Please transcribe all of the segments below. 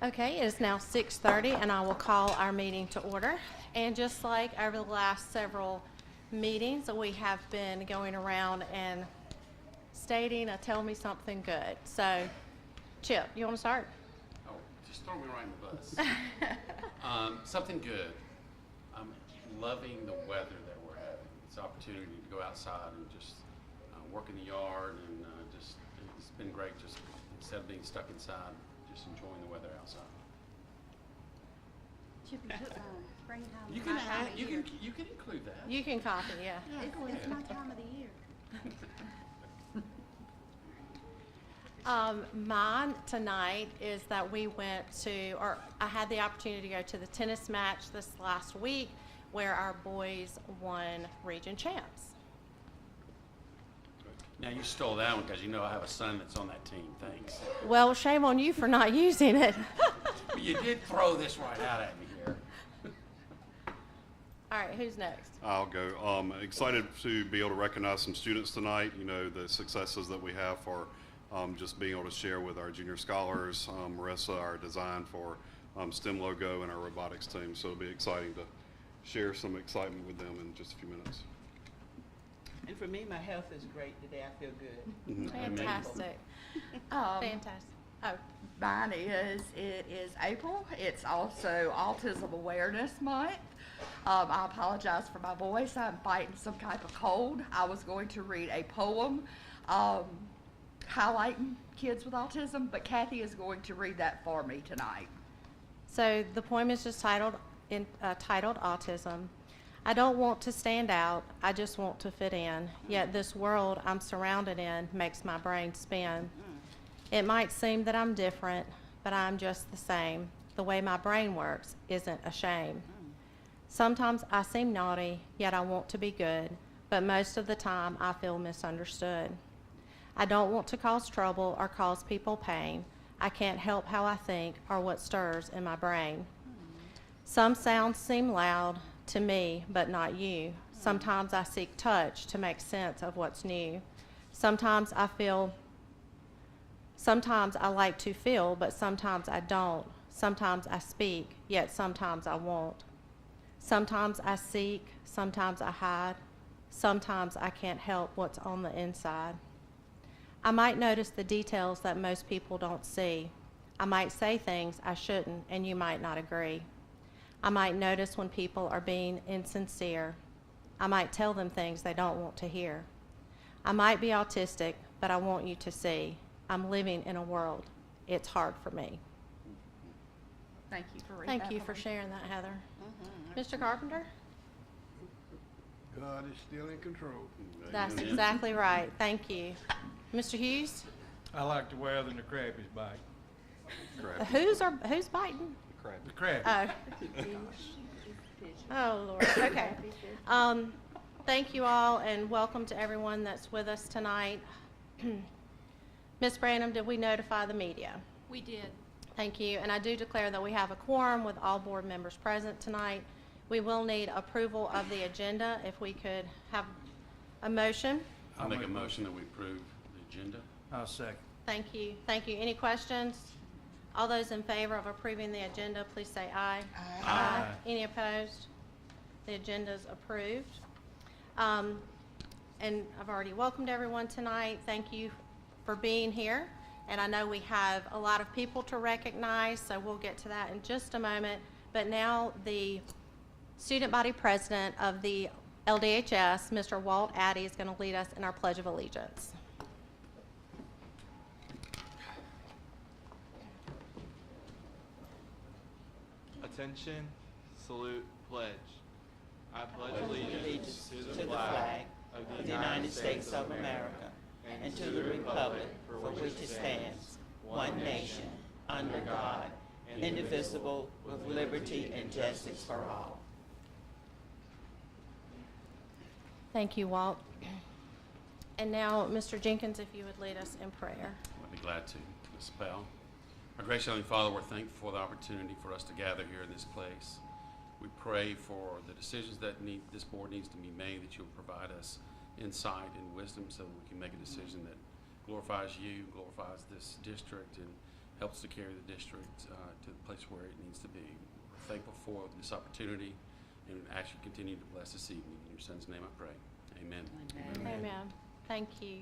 Okay, it is now 6:30, and I will call our meeting to order. And just like over the last several meetings, we have been going around and stating a tell me something good. So, Chip, you want to start? Oh, just throw me right in the bus. Something good. I'm loving the weather that we're having. It's an opportunity to go outside and just work in the yard, and it's been great just instead of being stuck inside, just enjoying the weather outside. Chip, you took springtime. You is can my time add, of you year. can include that. You can copy, yeah. It's my time of the year. Mine tonight is that we went to, or I had the opportunity to go to the tennis match this last week where our boys won region champs. Now you stole that one because you know I have a son that's on that team. Thanks. Well, shame on you for not using it. But you did throw this right out at me here. All right, who's next? I'll go. Excited to be able to recognize some students tonight. You know, the successes that we have for just being able to share with our junior scholars, Marissa, our design for STEM logo, and our robotics team. So it'll be exciting to share some excitement with them in just a few minutes. And for me, my health is great today. I feel good. Fantastic. Um, Fantastic. Oh, Mine is, it is April. It's also Autism Awareness Month. I apologize for my voice. I'm fighting some type of cold. I was going to read a poem highlighting kids with autism, but Kathy is going to read that for me tonight. so the poem is just titled Autism. I don't want to stand out, I just want to fit in. Yet this world I'm surrounded in makes my brain spin. It might seem that I'm different, but I'm just the same. The way my brain works isn't a shame. Sometimes I seem naughty, yet I want to be good, but most of the time I feel misunderstood. I don't want to cause trouble or cause people pain. I can't help how I think or what stirs in my brain. Some sounds seem loud to me, but not you. Sometimes I seek touch to make sense of what's new. Sometimes I like to feel, but sometimes I don't. Sometimes I speak, yet sometimes I won't. Sometimes I seek, sometimes I hide. Sometimes I can't help what's on the inside. I might notice the details that most people don't see. I might say things I shouldn't, and you might not agree. I might notice when people are being insincere. I might tell them things they don't want to hear. I might be autistic, but I want you to see I'm living in a world. It's hard for me. Thank you for reading that. Thank you for sharing that, Heather. Mr. Carpenter? God is still in control. That's exactly right. Thank you. Mr. Hughes? I like the weather and the crabbies bite. Who's biting? The crab. Oh, Lord. Okay. Thank you all, and welcome to everyone that's with us tonight. Ms. Branham, did we notify the media? We did. Thank you, and I do declare that we have a quorum with all board members present tonight. We will need approval of the agenda. If we could have a motion. I'll make a motion that we approve the agenda. I'll second. Thank you. Thank you. Any questions? All those in favor of approving the agenda, please say aye. Aye. Any opposed? The agenda is approved. And I've already welcomed everyone tonight. Thank you for being here. And I know we have a lot of people to recognize, so we'll get to that in just a moment. But now the student body president of the LDHS, Mr. Walt Addy, is going to lead us in our Pledge of Allegiance. Attention, salute, pledge. I pledge allegiance to the flag of the United States of America and to the republic for which it stands, one nation, under God, indivisible, with liberty and justice for all. Thank you, Walt. And now, Mr. Jenkins, if you would lead us in prayer. I'd be glad to. Ms. Bell. Our gracious Heavenly Father, we're thankful for the opportunity for us to gather here in this place. We pray for the decisions that this board needs to be made, that you'll provide us insight and wisdom so we can make a decision that glorifies you, glorifies this district, and helps to carry the district to the place where it needs to be. We're thankful for this opportunity and ask you to continue to bless this evening. In your son's name I pray. Amen. Amen. Thank you.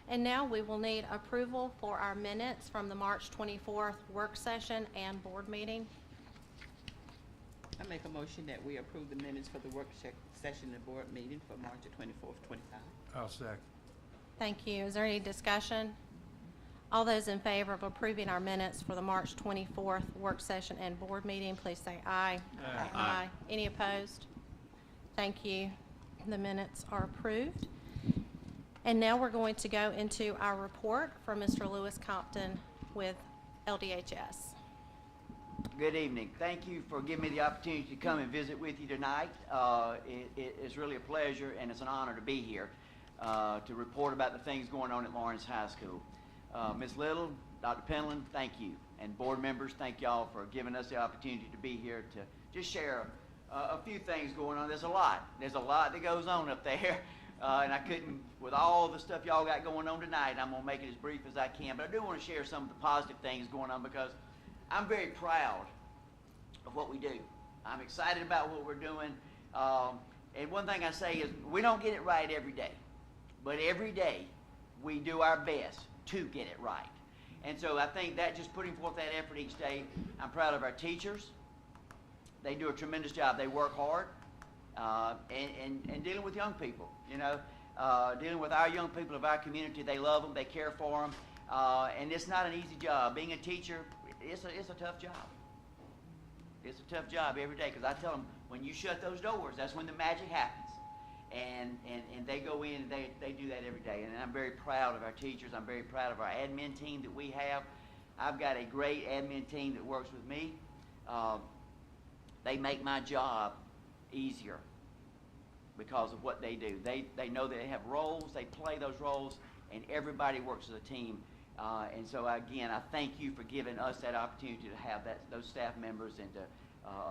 And now we will need approval for our minutes from the March 24th work session and board meeting. I make a motion that we approve the minutes for the work session and board meeting for March the 24th, 25. I'll second. Thank you. Is there any discussion? All those in favor of approving our minutes for the March 24th work session and board meeting, please say aye. Aye. Aye. Any opposed? Thank you. The minutes are approved. And now we're going to go into our report from Mr. Lewis Compton with LDHS. Good evening. Thank you for giving me the opportunity to come and visit with you tonight. It is really a pleasure and it's an honor to be here to report about the things going on at Lawrence High School. Ms. Little, Dr. Penland, thank you. And board members, thank y'all for giving us the opportunity to be here to just share a few things going on. There's a lot that goes on up there. And I couldn't, with all the stuff y'all got going on tonight, I'm going to make it as brief as I can. But I do want to share some of the positive things going on because I'm very proud of what we do. I'm excited about what we're doing. And one thing I say is we don't get it right every day. But every day we do our best to get it right. And so I think that just putting forth that effort each day, I'm proud of our teachers. They do a tremendous job. They work hard. And dealing with young people, you know, dealing with our young people of our community. They love them, they care for them, and it's not an easy job. Being a teacher, it's a tough job. It's a tough job every day because I tell them when you shut those doors, that's when the magic happens, and they go in and they do that every day. And I'm very proud of our teachers. I'm very proud of our admin team that we have. I've got a great admin team that works with me. They make my job easier because of what they do. They know that they have roles, they play those roles, and everybody works as a team. And so again, I thank you for giving us that opportunity to have those staff members and to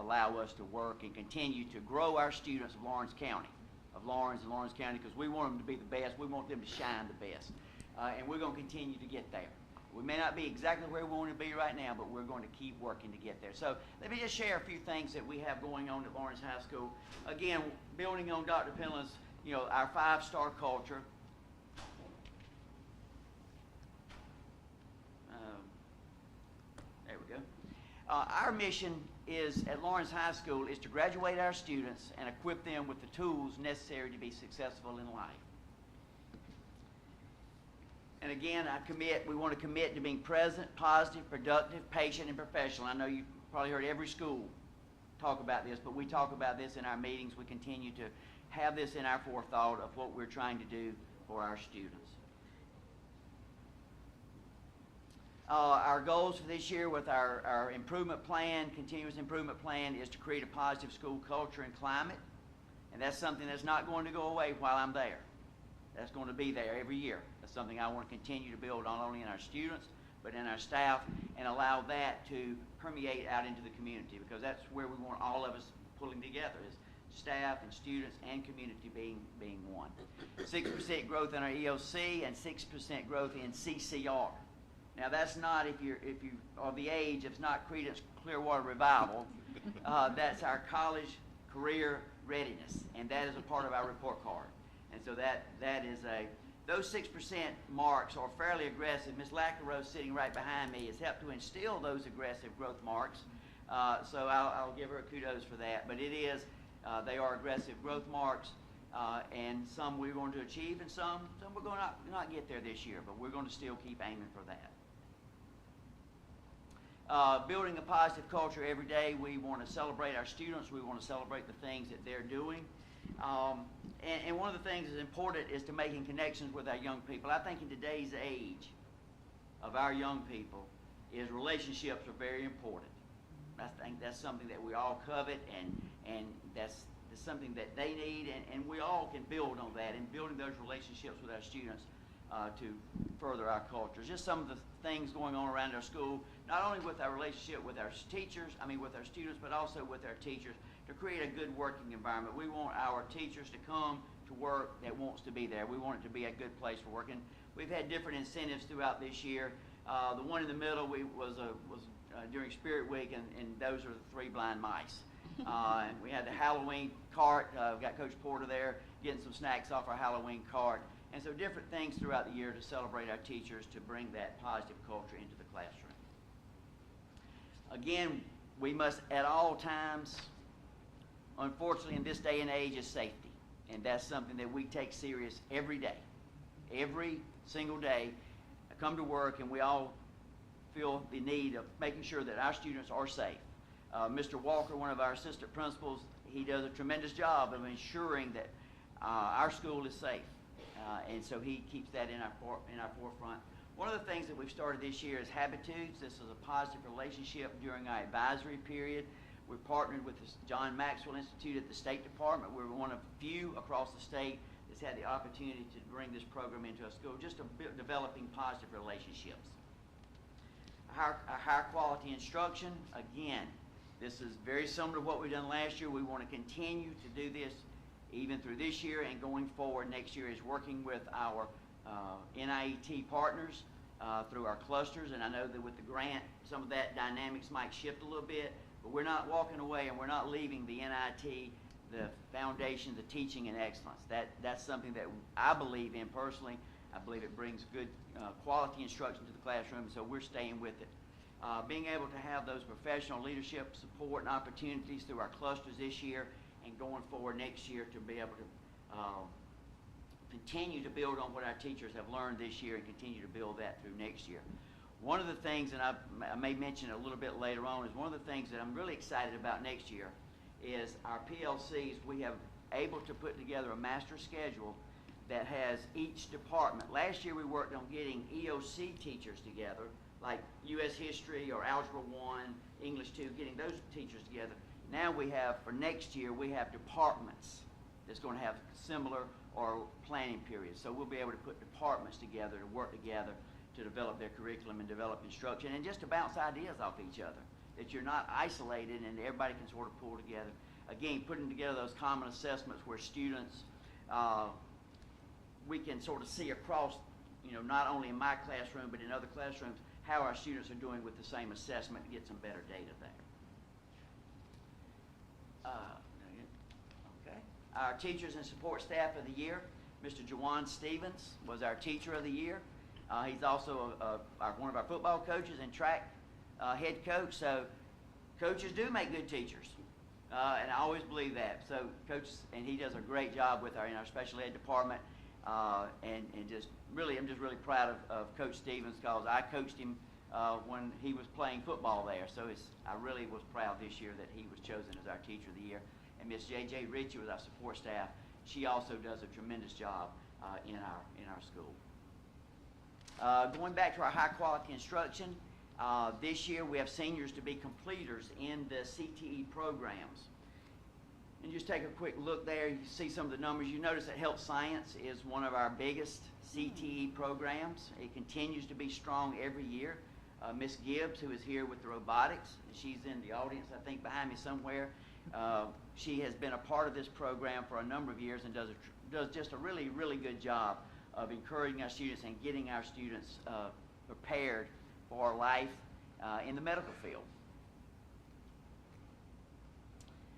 allow us to work and continue to grow our students of Lawrence County, of Lawrence and Lawrence County, because we want them to be the best. We want them to shine the best. And we're going to continue to get there. We may not be exactly where we want to be right now, but we're going to keep working to get there. So let me just share a few things that we have going on at Lawrence High School. Again, building on Dr. Penland's, you know, our 5-star culture. There we go. Our mission is at Lawrence High School is to graduate our students and equip them with the tools necessary to be successful in life. And again, we want to commit to being present, positive, productive, patient, and professional. I know you've probably heard every school talk about this, but we talk about this in our meetings. We continue to have this in our forethought of what we're trying to do for our students. Our goals for this year with our improvement plan, continuous improvement plan, is to create a positive school culture and climate. And that's something that's not going to go away while I'm there. That's going to be there every year. That's something I want to continue to build not only in our students, but in our staff, and allow that to permeate out into the community, because that's where we want all of us pulling together, is staff and students and community being one. 6% growth in our EOC and 6% growth in CCR. Now that's not, if you are the age, it's not Creedence Clearwater Revival. That's our college career readiness, and that is a part of our report card. And so that is those 6% marks are fairly aggressive. Ms. Lackerow, sitting right behind me, has helped to instill those aggressive growth marks. So I'll give her kudos for that. But it is, they are aggressive growth marks, and some we're going to achieve, and some we're going to not get there this year, but we're going to still keep aiming for that. Building a positive culture every day. We want to celebrate our students. We want to celebrate the things that they're doing. And one of the things that's important is to making connections with our young people. I think in today's age of our young people is relationships are very important. I think that's something that we all covet, and that's something that they need, and we all can build on that, and building those relationships with our students to further our cultures. Just some of the things going on around our school, not only with our relationship with our teachers, with our students, but also with our teachers, to create a good working environment. We want our teachers to come to work that wants to be there. We want it to be a good place for working. We've had different incentives throughout this year The one in the middle was during Spirit Week, and those are the 3 blind mice. And we had the Halloween cart. We got Coach Porter there getting some snacks off our Halloween cart. And so different things throughout the year to celebrate our teachers, to bring that positive culture into the classroom. Again, we must at all times, unfortunately in this day and age, is safety. And that's something that we take serious every day. Every single day, I come to work and we all feel the need of making sure that our students are safe. Mr. Walker, one of our assistant principals, he does a tremendous job of ensuring that our school is safe. And so he keeps that in our forefront. One of the things that we've started this year is Habitudes. This is a positive relationship during our advisory period. We're partnered with the John Maxwell Institute at the State Department. We're one of few across the state that's had the opportunity to bring this program into a school, just developing positive relationships. Our higher quality instruction, again, this is very similar to what we've done last year. We want to continue to do this even through this year and going forward. Next year is working with our NIET partners through our clusters, and I know that with the grant, some of that dynamics might shift a little bit, but we're not walking away and we're not leaving the NIT, the foundation, the teaching and excellence. That's something that I believe in personally. I believe it brings good quality instruction to the classroom, so we're staying with it. Being able to have those professional leadership support and opportunities through our clusters this year and going forward next year to be able to continue to build on what our teachers have learned this year and continue to build that through next year. One of the things, and I may mention a little bit later on, is one of the things that I'm really excited about next year is our PLCs. We have able to put together a master schedule that has each department. Last year we worked on getting EOC teachers together, like U.S. History or Algebra 1, English 2, getting those teachers together. Now we have, for next year, we have departments that's going to have similar or planning periods. So we'll be able to put departments together to work together to develop their curriculum and develop instruction and just to bounce ideas off each other, that you're not isolated and everybody can sort of pull together. Again, putting together those common assessments where students, we can sort of see across, not only in my classroom but in other classrooms, how our students are doing with the same assessment to get some better data there. Okay. Our teachers and support staff of the year, Mr. Jawan Stevens was our teacher of the year. He's also one of our football coaches and track head coach. So coaches do make good teachers, and I always believe that. So and he does a great job in our special ed department, and just really, I'm just really proud of Coach Stevens because I coached him when he was playing football there. So I really was proud this year that he was chosen as our teacher of the year. And Miss J.J. Ritchie was our support staff. She also does a tremendous job in our school. Going back to our high quality instruction, this year we have seniors to be completers in the CTE programs. And just take a quick look there, you see some of the numbers. You notice that health science is one of our biggest CTE programs. It continues to be strong every year. Miss Gibbs, who is here with the robotics, she's in the audience, I think, behind me somewhere. She has been a part of this program for a number of years and does just a really, really good job of encouraging our students and getting our students prepared for life in the medical field.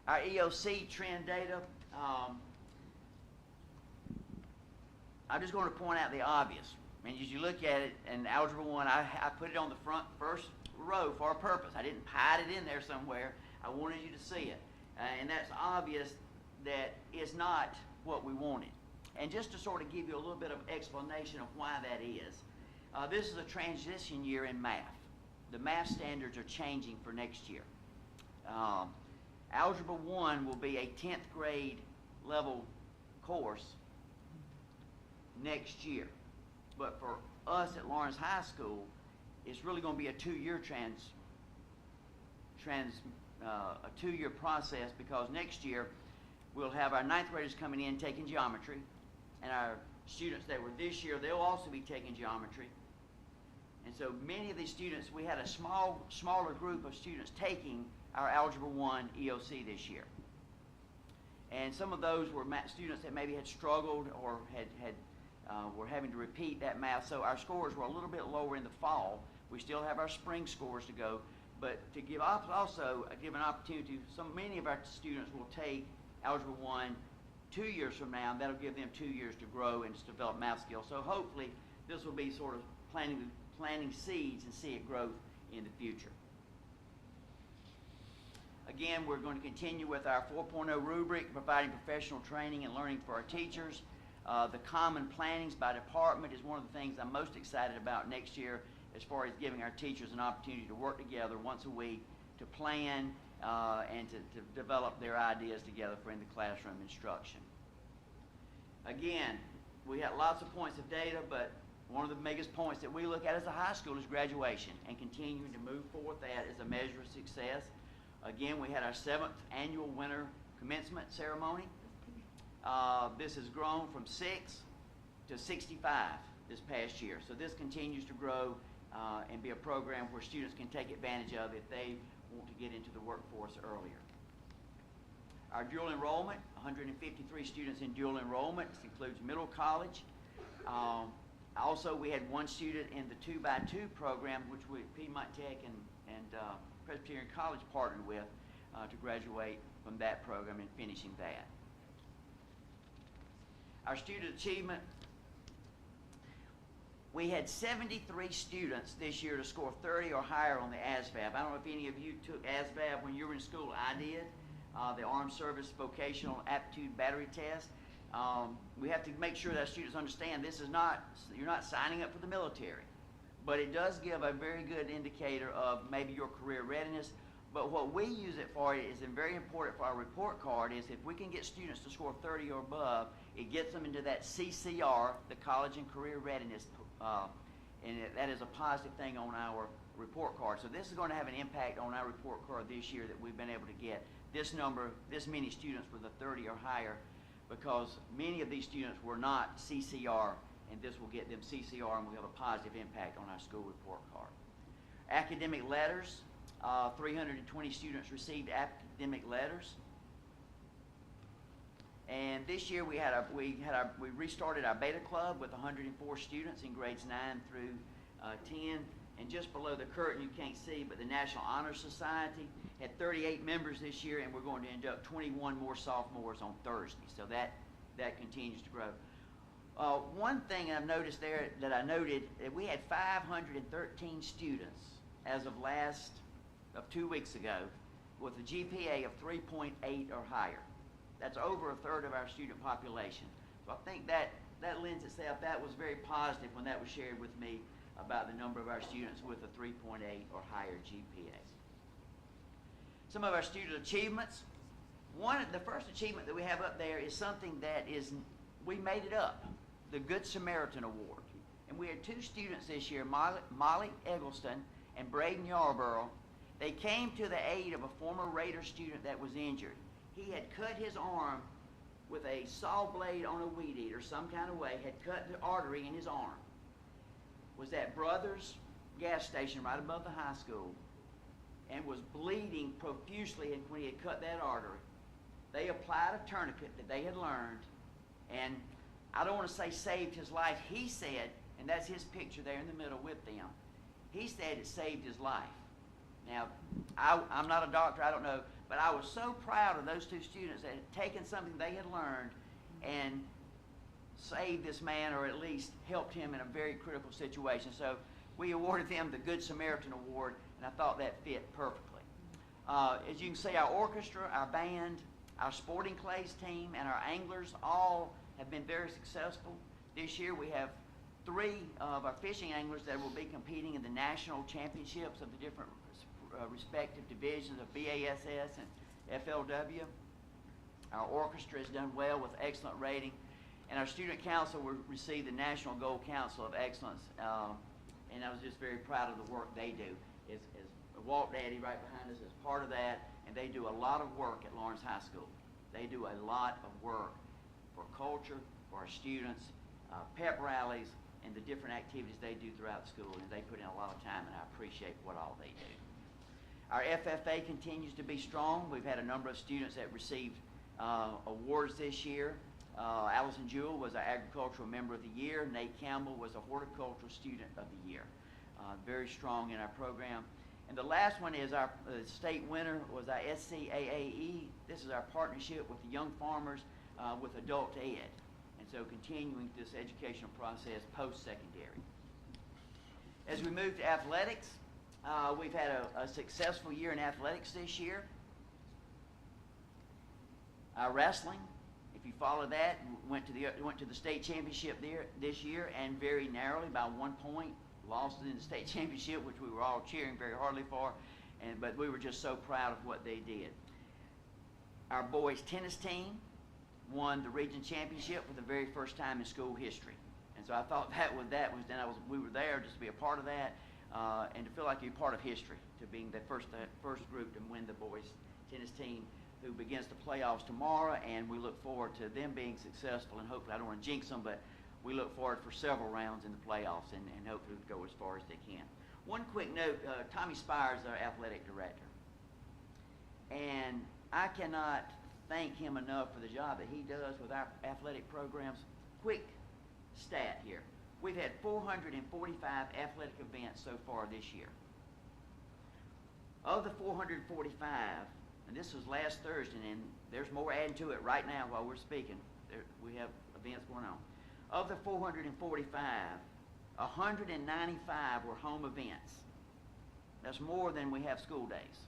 Our EOC trend data, I'm just going to point out the obvious. And as you look at it, in Algebra 1, I put it on the first row for a purpose. I didn't hide it in there somewhere. I wanted you to see it. And that's obvious that it's not what we wanted. And just to sort of give you a little bit of explanation of why that is, this is a transition year in math. The math standards are changing for next year. Algebra 1 will be a 10th grade level course next year. But for us at Lawrence High School, it's really going to be a two-year a two-year process, because next year we'll have our 9th graders coming in taking geometry, and our students that were this year, they'll also be taking geometry. And so many of these students, we had a smaller group of students taking our Algebra 1 EOC this year. And some of those were students that maybe had struggled or were having to repeat that math. So our scores were a little bit lower in the fall, We still have our spring scores to go, but to give also give an opportunity. Many of our students will take Algebra 1 2 years from now, and that'll give them 2 years to grow and to develop math skills. So hopefully this will be sort of planting seeds and see it grow in the future. Again, we're going to continue with our 4.0 rubric, providing professional training and learning for our teachers. The common plannings by department is one of the things I'm most excited about next year, as far as giving our teachers an opportunity to work together once a week to plan and to develop their ideas together for in the classroom instruction. Again, we have lots of points of data, but one of the biggest points that we look at as a high school is graduation, and continuing to move forward that is a measure of success. Again, we had our 7th annual winter commencement ceremony. This has grown from 6 to 65 this past year. So this continues to grow and be a program where students can take advantage of if they want to get into the workforce earlier. Our dual enrollment, 153 students in dual enrollment. This includes middle college. Also, we had one student in the 2x2 program, which Piedmont Tech and Presbyterian College partnered with to graduate from that program and finishing that. Our student achievement, we had 73 students this year to score 30 or higher on the ASVAB. I don't know if any of you took ASVAB when you were in school. I did. The Armed Service Vocational Aptitude Battery Test. We have to make sure that students understand this is not, you're not signing up for the military, but it does give a very good indicator of maybe your career readiness. But what we use it for is very important for our report card is if we can get students to score 30 or above, it gets them into that CCR, the College and Career Readiness, that is a positive thing on our report card. So this is going to have an impact on our report card this year that we've been able to get this many students with a 30 or higher, because many of these students were not CCR, and this will get them CCR, and we'll have a positive impact on our school report card. Academic letters, 320 students received academic letters. And this year we restarted our beta club with 104 students in grades 9 through 10. And just below the curtain, you can't see, but the National Honor Society had 38 members this year, and we're going to induct 21 more sophomores on Thursday. So that continues to grow. One thing I've noticed there that I noted that we had 513 students as of 2 weeks ago with a GPA of 3.8 or higher. That's over a third of our student population. So I think that lends itself, that was very positive when that was shared with me about the number of our students with a 3.8 or higher GPA. Some of our student achievements. The first achievement that we have up there is something that we made it up, the Good Samaritan Award. And we had 2 students this year, Molly Eggleston and Braden Yarborough. They came to the aid of a former Raider student that was injured. He had cut his arm with a saw blade on a weed eater, some kind of way, had cut the artery in his arm. Was at Brothers gas station right above the high school and was bleeding profusely when he had cut that artery. They applied a tourniquet that they had learned, and I don't want to say saved his life. He said, and that's his picture there in the middle with them, he said it saved his life. Now, I'm not a doctor, I don't know, but I was so proud of those 2 students that had taken something they had learned and saved this man, or at least helped him in a very critical situation. So we awarded them the Good Samaritan Award, and I thought that fit perfectly. As you can see, our orchestra, our band, our sporting clays team, and our anglers all have been very successful. This year we have 3 of our fishing anglers that will be competing in the national championships of the different respective divisions of BASS and FLW. Our orchestra has done well with excellent rating, and our student council will receive the National Gold Council of Excellence, and I was just very proud of the work they do. Is Walt Daddy right behind us is part of that, and they do a lot of work at Lawrence High School. They do a lot of work for culture, for our students, pep rallies, and the different activities they do throughout the school, and they put in a lot of time, and I appreciate what all they do. Our FFA continues to be strong. We've had a number of students that received awards this year. Allison Jewell was our Agricultural Member of the Year. Nate Campbell was a Horticultural Student of the Year. very strong in our program. And the last one is our state winner was our SCAAE. This is our partnership with the young farmers with adult ed. And so continuing this educational process post-secondary. As we move to athletics, we've had a successful year in athletics this year. Wrestling, if you follow that, went to the state championship there this year, and very narrowly by 1 point lost in the state championship, which we were all cheering very hardly for, but we were just so proud of what they did. Our boys tennis team won the region championship for the very first time in school history, and so I thought we were there just to be a part of that, and to feel like you're part of history, to being the first group to win the boys tennis team, who begins the playoffs tomorrow, and we look forward to them being successful, and hopefully, I don't want to jinx them, but we look forward for several rounds in the playoffs, and hopefully go as far as they can. One quick note, Tommy Spires is our athletic director, and I cannot thank him enough for the job that he does with our athletic programs. Quick stat here. We've had 445 athletic events so far this year. Of the 445, and this was last Thursday, and there's more adding to it right now while we're speaking. We have events going on. Of the 445, 195 were home events. That's more than we have school days.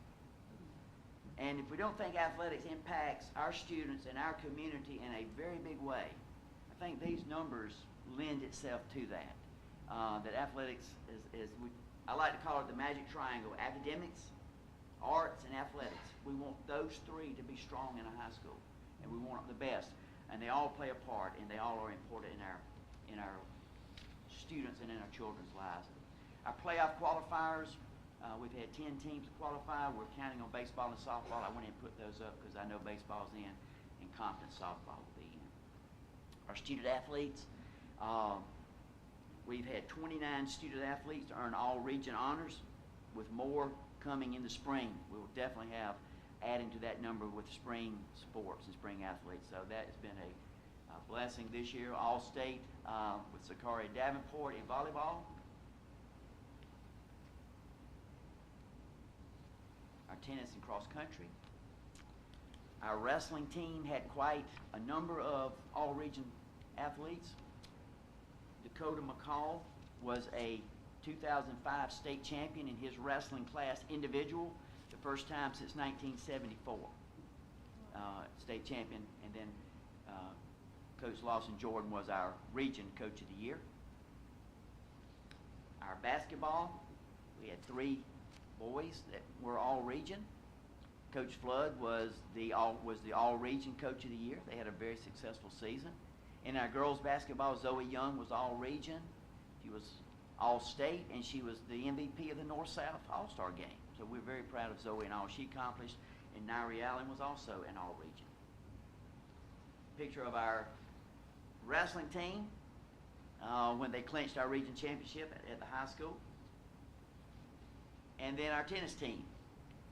And if we don't think athletics impacts our students and our community in a very big way, I think these numbers lend itself to that. That athletics I like to call it the magic triangle: academics, arts, and athletics. We want those three to be strong in a high school, and we want the best. And they all play a part, and they all are important in our students and in our children's lives. Our playoff qualifiers, we've had 10 teams qualify. We're counting on baseball and softball. I went ahead and put those up because I know baseball's in, and Compton softball will be in. Our student athletes, we've had 29 student athletes earn all region honors, with more coming in the spring. We will definitely have adding to that number with spring sports and spring athletes. So that has been a blessing this year. All state with Zachary Davenport in volleyball. Our tennis and cross country. Our wrestling team had quite a number of all region athletes. Dakota McCall was a 2005 state champion in his wrestling class individual, the first time since 1974. State champion, and then Coach Lawson Jordan was our region coach of the year. Our basketball, we had 3 boys that were all region. Coach Flood was the all region coach of the year. They had a very successful season. In our girls basketball, Zoe Young was all region. She was all state, and she was the MVP of the North-South All-Star game. So we're very proud of Zoe and all she accomplished. And Nairi Allen was also an all region. Picture of our wrestling team when they clinched our region championship at the high school. And then our tennis team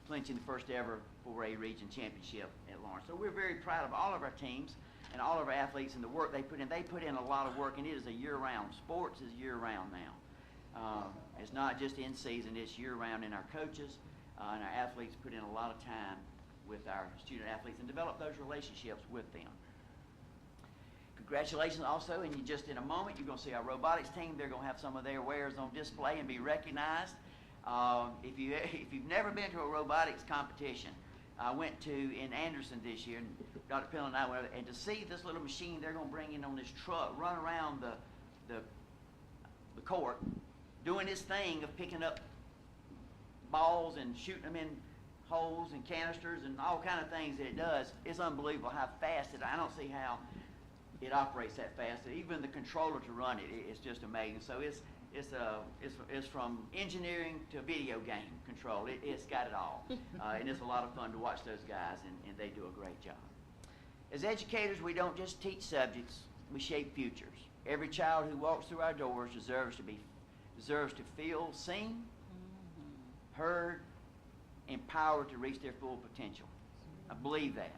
clinching the first ever 4A region championship at Lawrence. So we're very proud of all of our teams and all of our athletes and the work they put in. They put in a lot of work, and it is a year-round. Sports is year-round now. It's not just in season, it's year-round, and our coaches and our athletes put in a lot of time with our student athletes and develop those relationships with them. Congratulations also, and just in a moment, you're going to see our robotics team. They're going to have some of their wares on display and be recognized. If you've never been to a robotics competition, I went to in Anderson this year, and Dr. Pill and I went, and to see this little machine they're going to bring in on this truck, run around the court, doing this thing of picking up balls and shooting them in holes and canisters and all kind of things that it does. It's unbelievable how fast I don't see how it operates that fast. Even the controller to run it's just amazing. So it's from engineering to video game control. It's got it all. And it's a lot of fun to watch those guys, and they do a great job. As educators, we don't just teach subjects, we shape futures. Every child who walks through our doors deserves to feel seen, heard, empowered to reach their full potential. I believe that.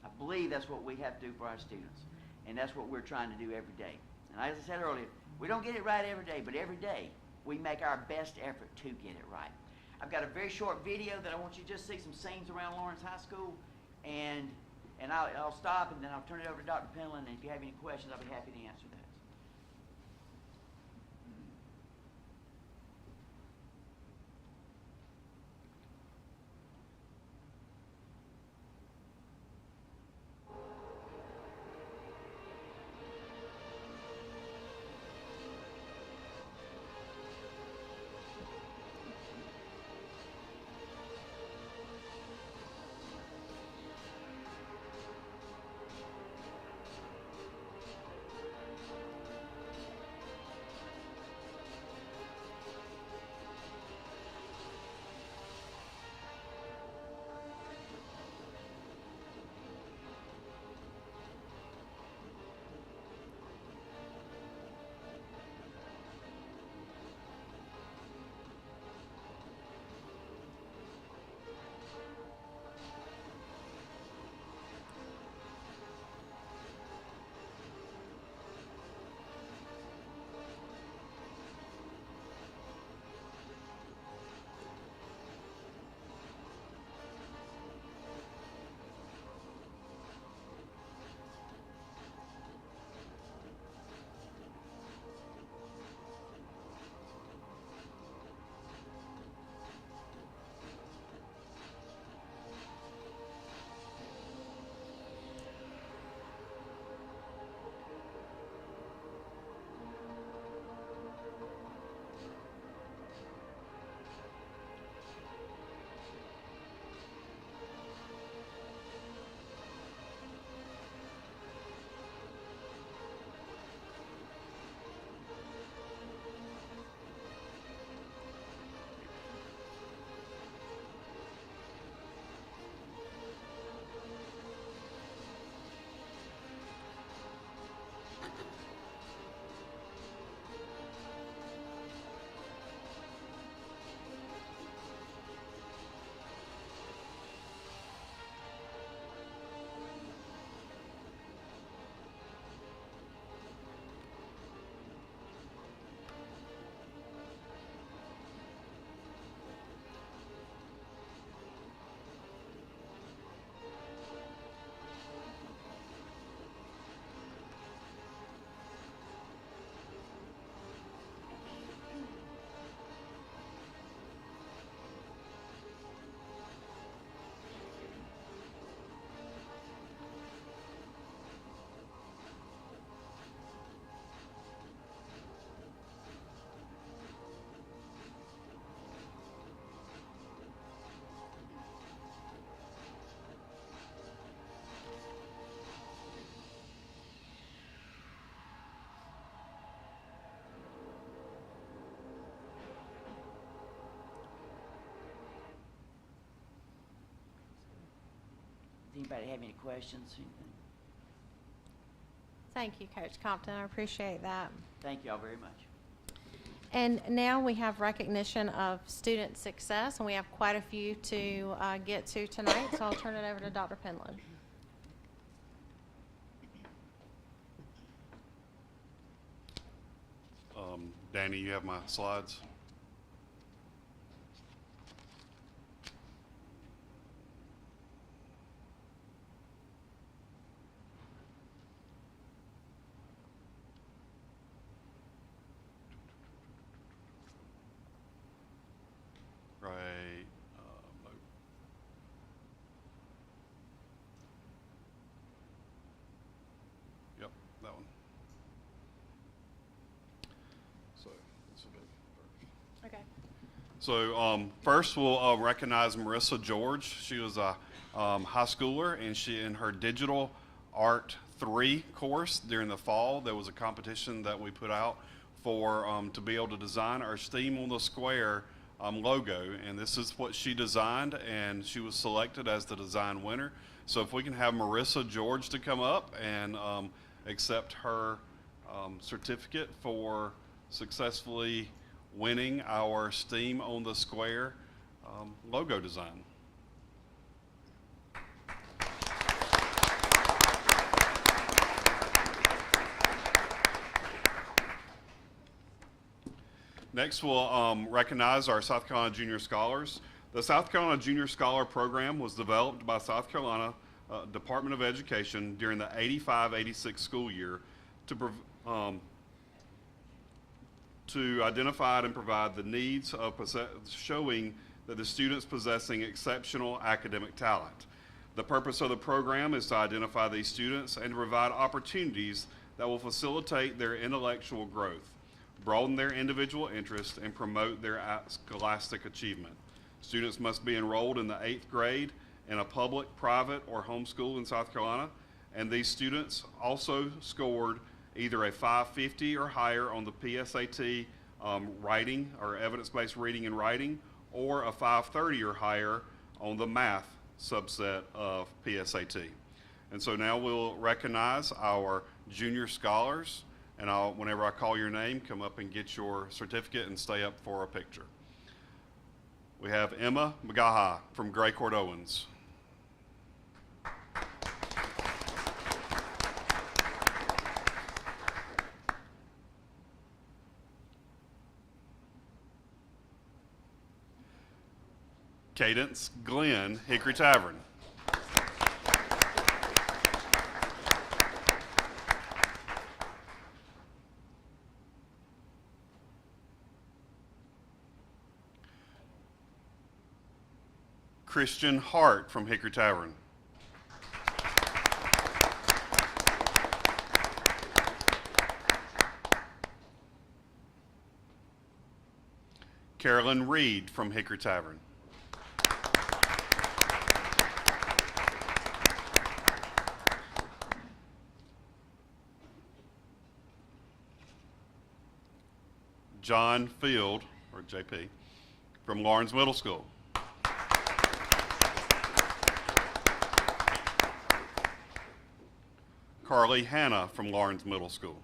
I believe that's what we have to do for our students. And that's what we're trying to do every day. And as I said earlier, we don't get it right every day, but every day we make our best effort to get it right. I've got a very short video that I want you to just see some scenes around Lawrence High School, and I'll stop and then I'll turn it over to Dr. Penland, and if you have any questions, I'll be happy to answer those. Does anybody have any questions? Thank you, Coach Compton. I appreciate that. Thank you all very much. And now we have recognition of student success, and we have quite a few to get to tonight, so I'll turn it over to Dr. Penland. Danny, you have my slides? Right. No. Yep, that one. So this will be first. Okay. So first we'll recognize Marissa George. She was a high schooler, and she in her digital art 3 course during the fall, there was a competition that we put out for to be able to design our STEAM on the Square logo, and this is what she designed, and she was selected as the design winner. So if we can have Marissa George to come up and accept her certificate for successfully winning our STEAM on the Square logo design. Next, we'll recognize our South Carolina Junior Scholars. The South Carolina Junior Scholar Program was developed by South Carolina Department of Education during the 85-86 school year to identify and provide the needs of showing that the students possessing exceptional academic talent. The purpose of the program is to identify these students and to provide opportunities that will facilitate their intellectual growth, broaden their individual interests, and promote their scholastic achievement. Students must be enrolled in the 8th grade in a public, private, or homeschool in South Carolina, and these students also scored either a 550 or higher on the PSAT writing or evidence-based reading and writing, or a 530 or higher on the math subset of PSAT. And so now we'll recognize our junior scholars, and whenever I call your name, come up and get your certificate and stay up for a picture. We have Emma Magaha from Gray Court Owens. Cadence Glenn, Hickory Tavern. Christian Hart from Hickory Tavern. Carolyn Reed from Hickory Tavern. John Field, or JP, from Lawrence Middle School. Carly Hanna from Lawrence Middle School.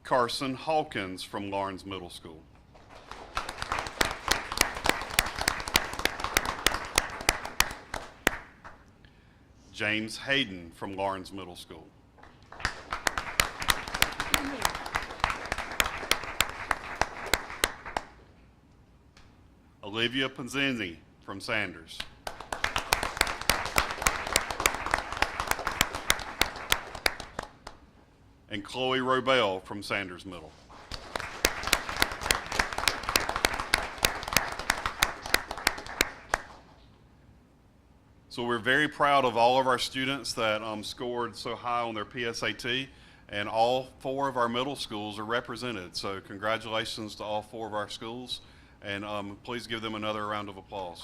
Carson Hawkins from Lawrence Middle School. James Hayden from Lawrence Middle School. Olivia Panzini from Sanders. And Chloe Robel from Sanders Middle. So we're very proud of all of our students that scored so high on their PSAT, and all 4 of our middle schools are represented. So congratulations to all 4 of our schools, and please give them another round of applause.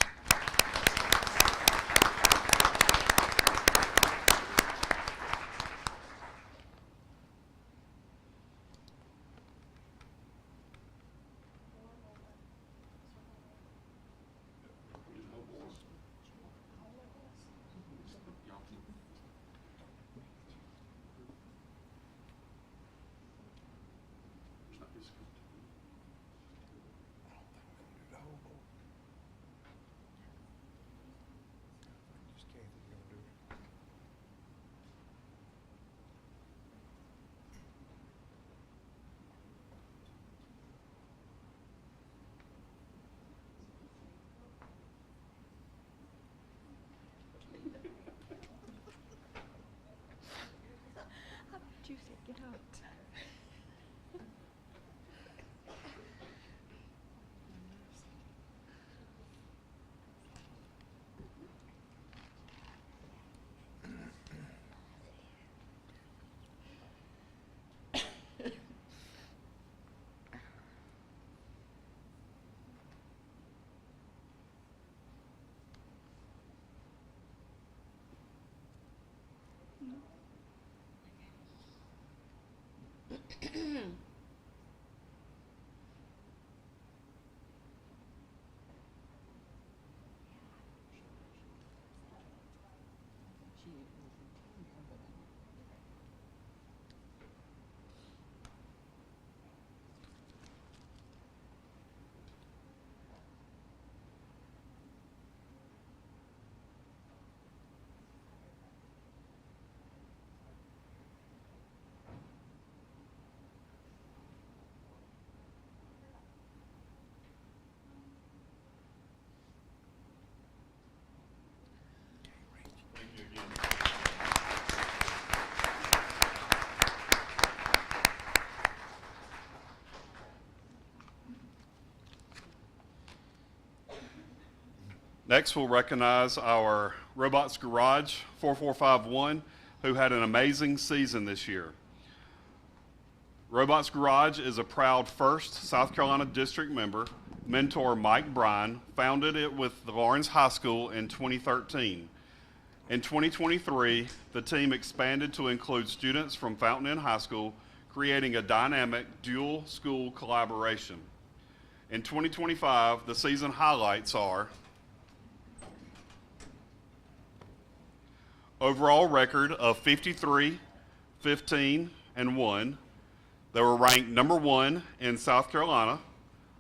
Next, we'll recognize our Robots Garage 4451, who had an amazing season this year. Robots Garage is a proud first South Carolina district member. Mentor Mike Bryan founded it with the Lawrence High School in 2013. In 2023, the team expanded to include students from Fountain Inn High School, creating a dynamic dual school collaboration. In 2025, the season highlights are overall record of 53, 15, and 1. They were ranked number 1 in South Carolina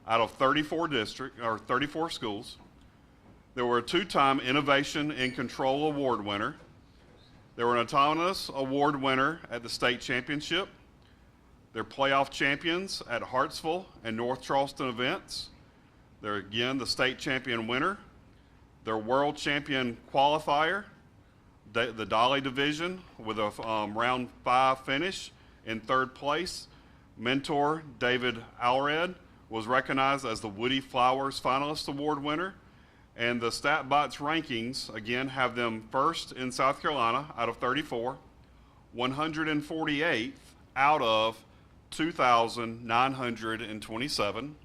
out of 34 schools. They were a 2-time Innovation in Control Award winner. They were an Autonomous Award winner at the state championship. They're playoff champions at Hartsville and North Charleston events. They're again the state champion winner. They're world champion qualifier, the Dolly division with a round 5 finish in 3rd place. Mentor David Alred was recognized as the Woody Flowers Finalist Award winner. And the StatBots rankings, again, have them first in South Carolina out of 34, 148th out of 2,927.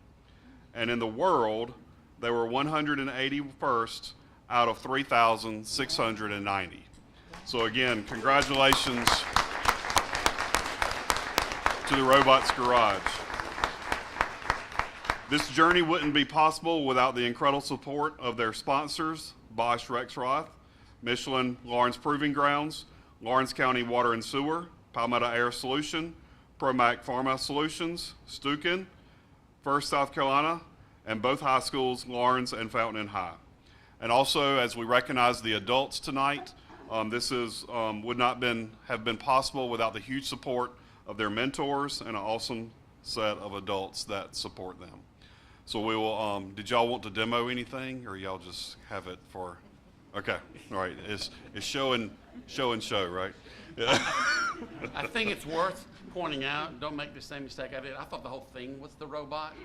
And in the world, they were 181st out of 3,690. So again, congratulations to the Robots Garage. This journey wouldn't be possible without the incredible support of their sponsors, Bosch Rexroth, Michelin Lawrence Proving Grounds, Lawrence County Water and Sewer, Palmetto Air Solution, Promac Pharma Solutions, Stukin, First South Carolina, and both high schools, Lawrence and Fountain Inn High. And also, as we recognize the adults tonight, this would not have been possible without the huge support of their mentors and an awesome set of adults that support them. So we will, did y'all want to demo anything, or y'all just have it for, okay, all right, it's show and show, right? Yeah. I think it's worth pointing out, don't make the same mistake I did. I thought the whole thing was the robot,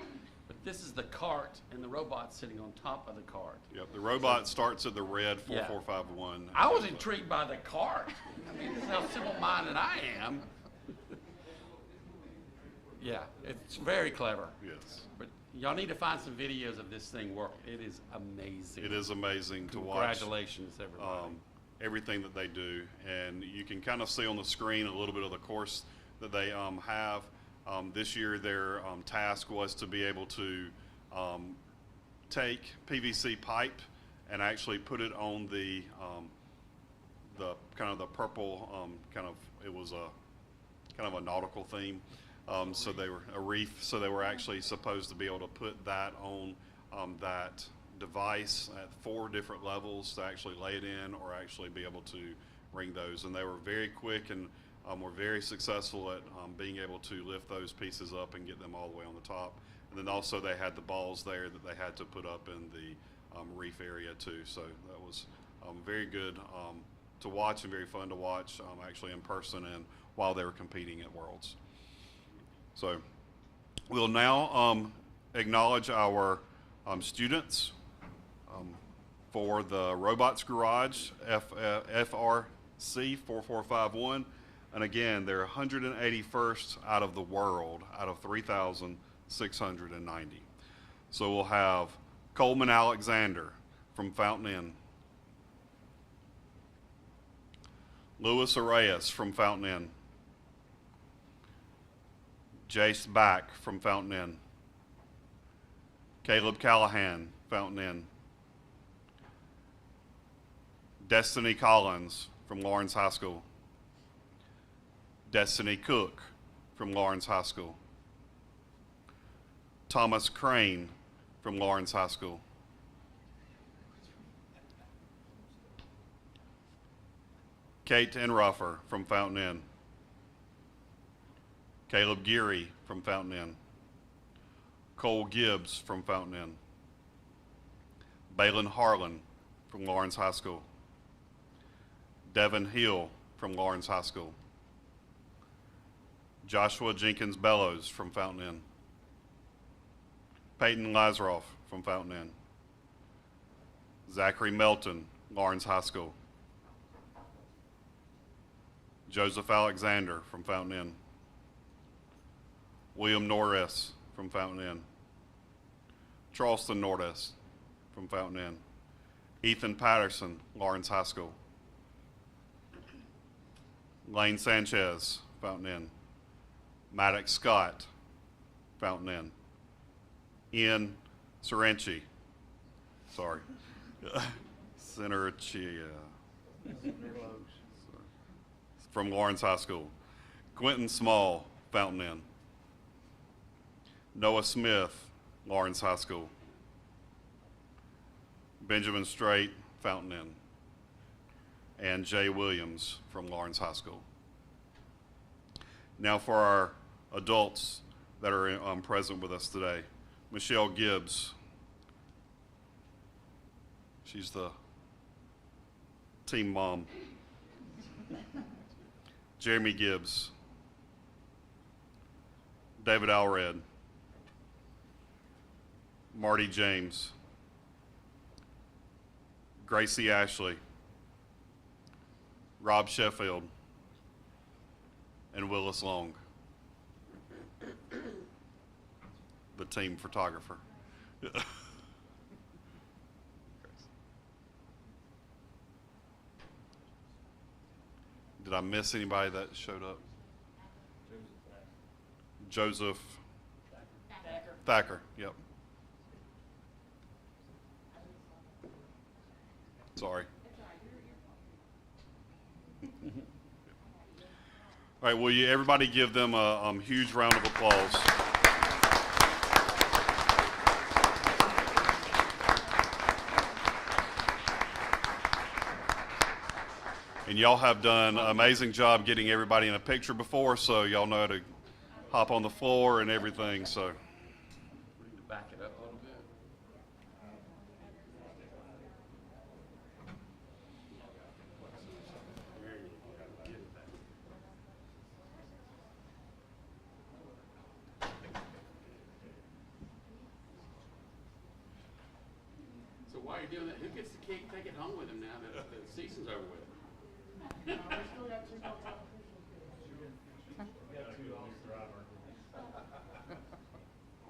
but this is the cart, and the robot's sitting on top of the cart. Yep, the robot starts at the red 4451. I was intrigued by the cart. I mean, this is how simple-minded I am. Yeah, it's very clever. Yes. But y'all need to find some videos of this thing work. It is amazing. It is amazing to watch. Congratulations, everybody. Everything that they do, and you can kind of see on the screen a little bit of the course that they have. This year their task was to be able to take PVC pipe and actually put it on the kind of the purple it was a kind of a nautical theme. So they were a reef, so they were actually supposed to be able to put that on that device at 4 different levels to actually lay it in or actually be able to ring those. And they were very quick and were very successful at being able to lift those pieces up and get them all the way on the top. And then also they had the balls there that they had to put up in the reef area too. So that was very good to watch and very fun to watch actually in person and while they were competing at Worlds. So we'll now acknowledge our students for the Robots Garage FRC 4451. And again, they're 181st out of the world out of 3,690. So we'll have Coleman Alexander from Fountain Inn. Luis Arrayas from Fountain Inn. Jace Back from Fountain Inn. Caleb Callahan, Fountain Inn. Destiny Collins from Lawrence High School. Destiny Cook from Lawrence High School. Thomas Crane from Lawrence High School. Kate Enruffer from Fountain Inn. Caleb Geary from Fountain Inn. Cole Gibbs from Fountain Inn. Balin Harlan from Lawrence High School. Devin Hill from Lawrence High School. Joshua Jenkins Bellows from Fountain Inn. Peyton Lazaroff from Fountain Inn. Zachary Melton, Lawrence High School. Joseph Alexander from Fountain Inn. William Norris from Fountain Inn. Charleston Norris from Fountain Inn. Ethan Patterson, Lawrence High School. Lane Sanchez, Fountain Inn. Maddox Scott, Fountain Inn. Ian Cerenci, Cenercia, from Lawrence High School. Quentin Small, Fountain Inn. Noah Smith, Lawrence High School. Benjamin Strait, Fountain Inn. And Jay Williams from Lawrence High School. Now for our adults that are present with us today. Michelle Gibbs. She's the team mom. Jeremy Gibbs. David Alred. Marty James. Gracie Ashley. Rob Sheffield. And Willis Long, the team photographer. Did I miss anybody that showed up? Joseph Thacker, yep. Sorry. All right, will you everybody give them a huge round of applause? And y'all have done an amazing job getting everybody in a picture before, so y'all know how to hop on the floor and everything, so. We need to back it up a little bit. So while you're doing that, who gets the cake? Take it home with him now that the season's over with. I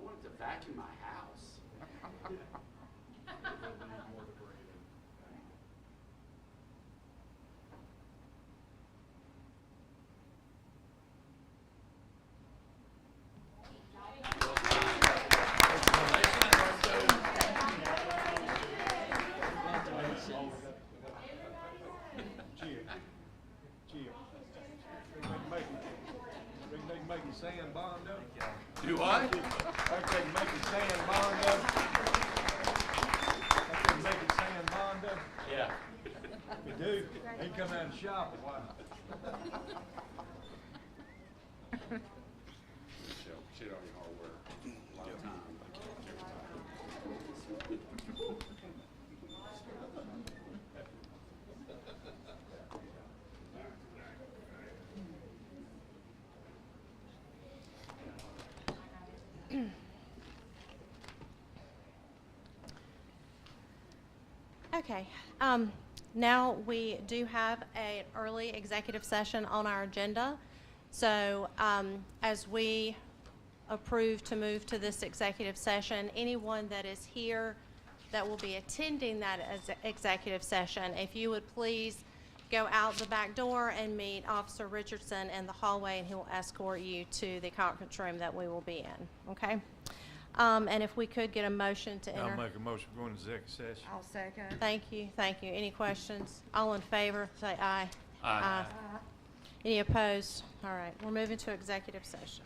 wanted to vacuum my house. They make the sand bond up. Do what? I think they make the sand bond up. I think they make the sand bond up. Yeah. If you do, they come out and shop a while. Shit on your hardware. A lot of time. Okay, now we do have an early executive session on our agenda. So, as we approve to move to this executive session, anyone that is here that will be attending that executive session, if you would please go out the back door and meet Officer Richardson in the hallway, and he will escort you to the conference room that we will be in, okay? And if we could get a motion to enter. I'll make a motion for going to executive session. I'll second. Thank you, thank you. Any questions? All in favor, say aye. Aye. Any opposed? All right, we're moving to executive session.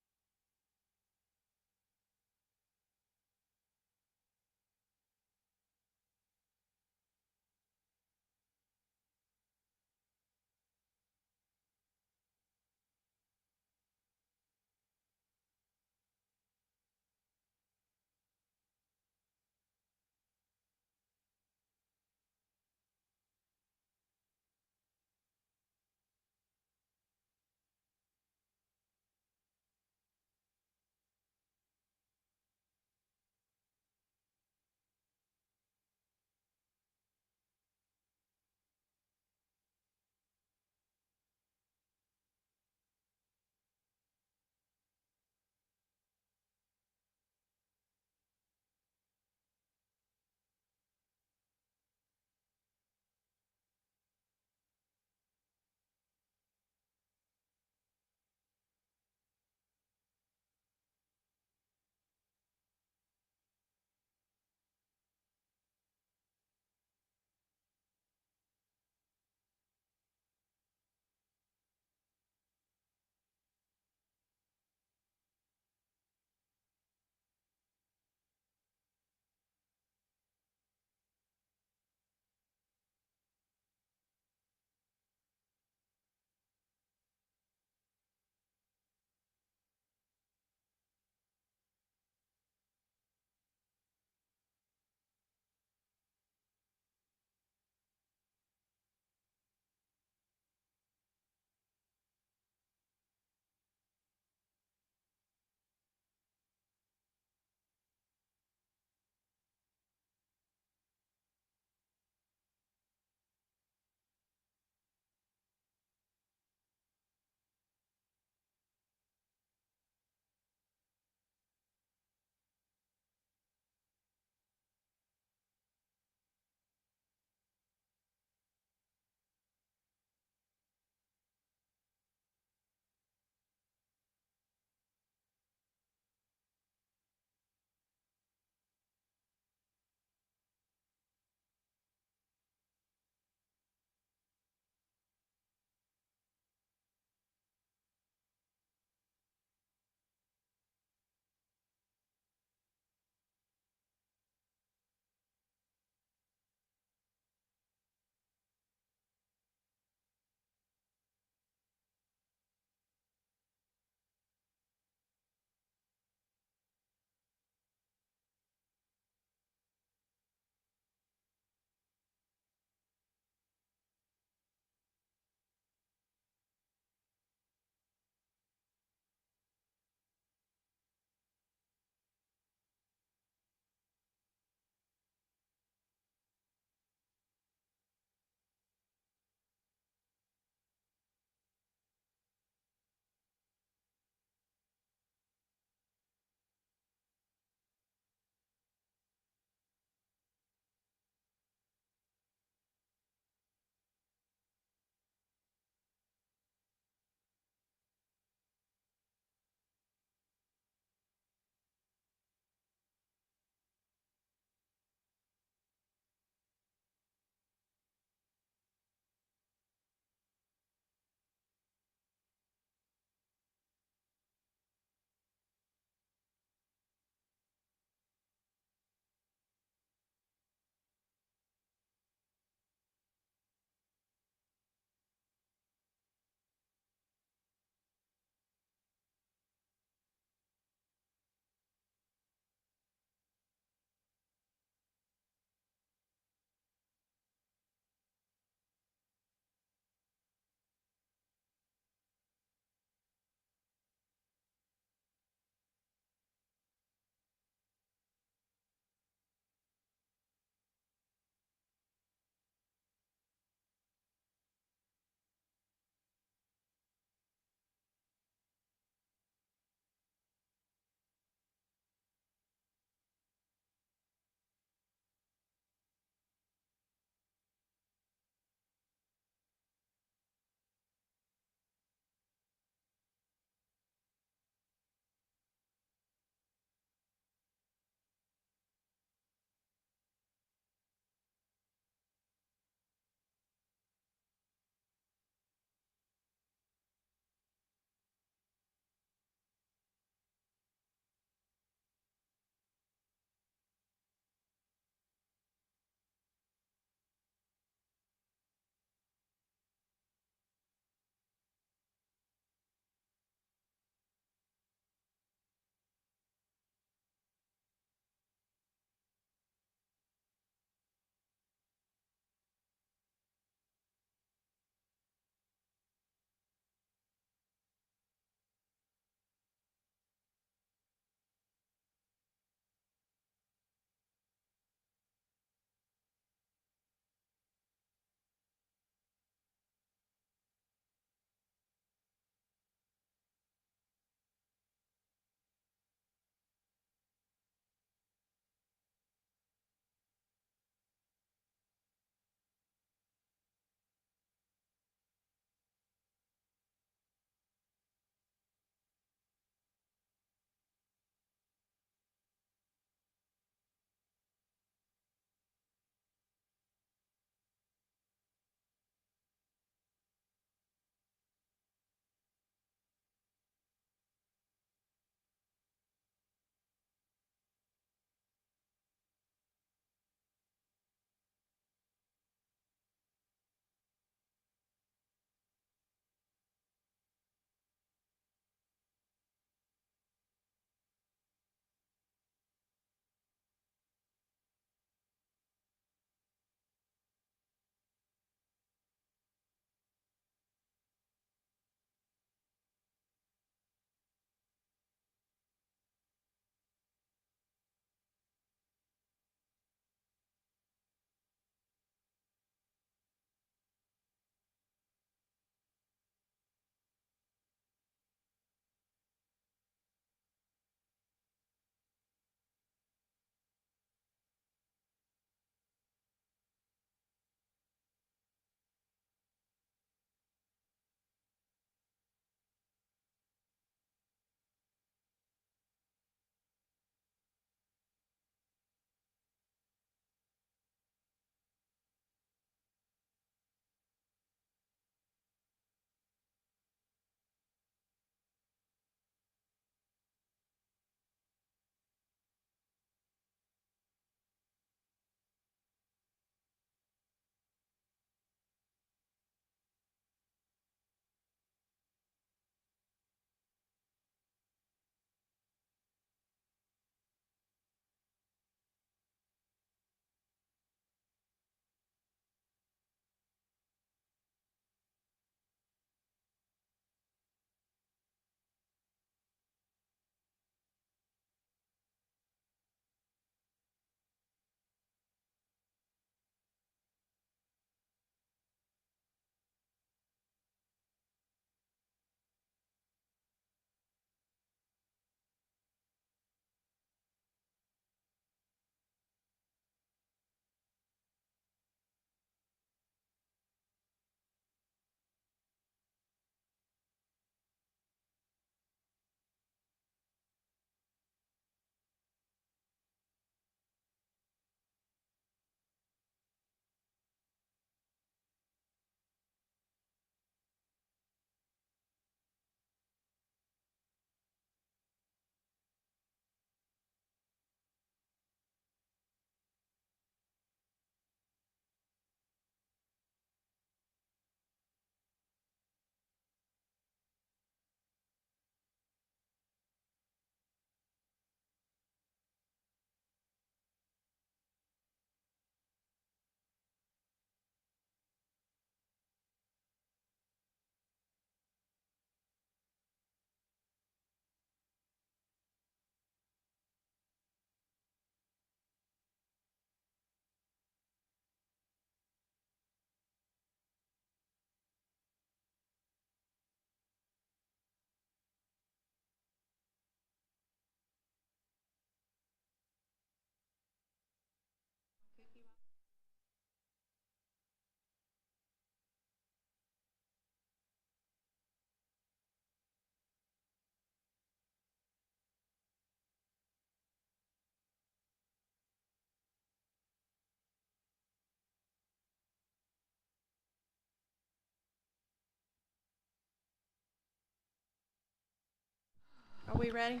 Are we ready?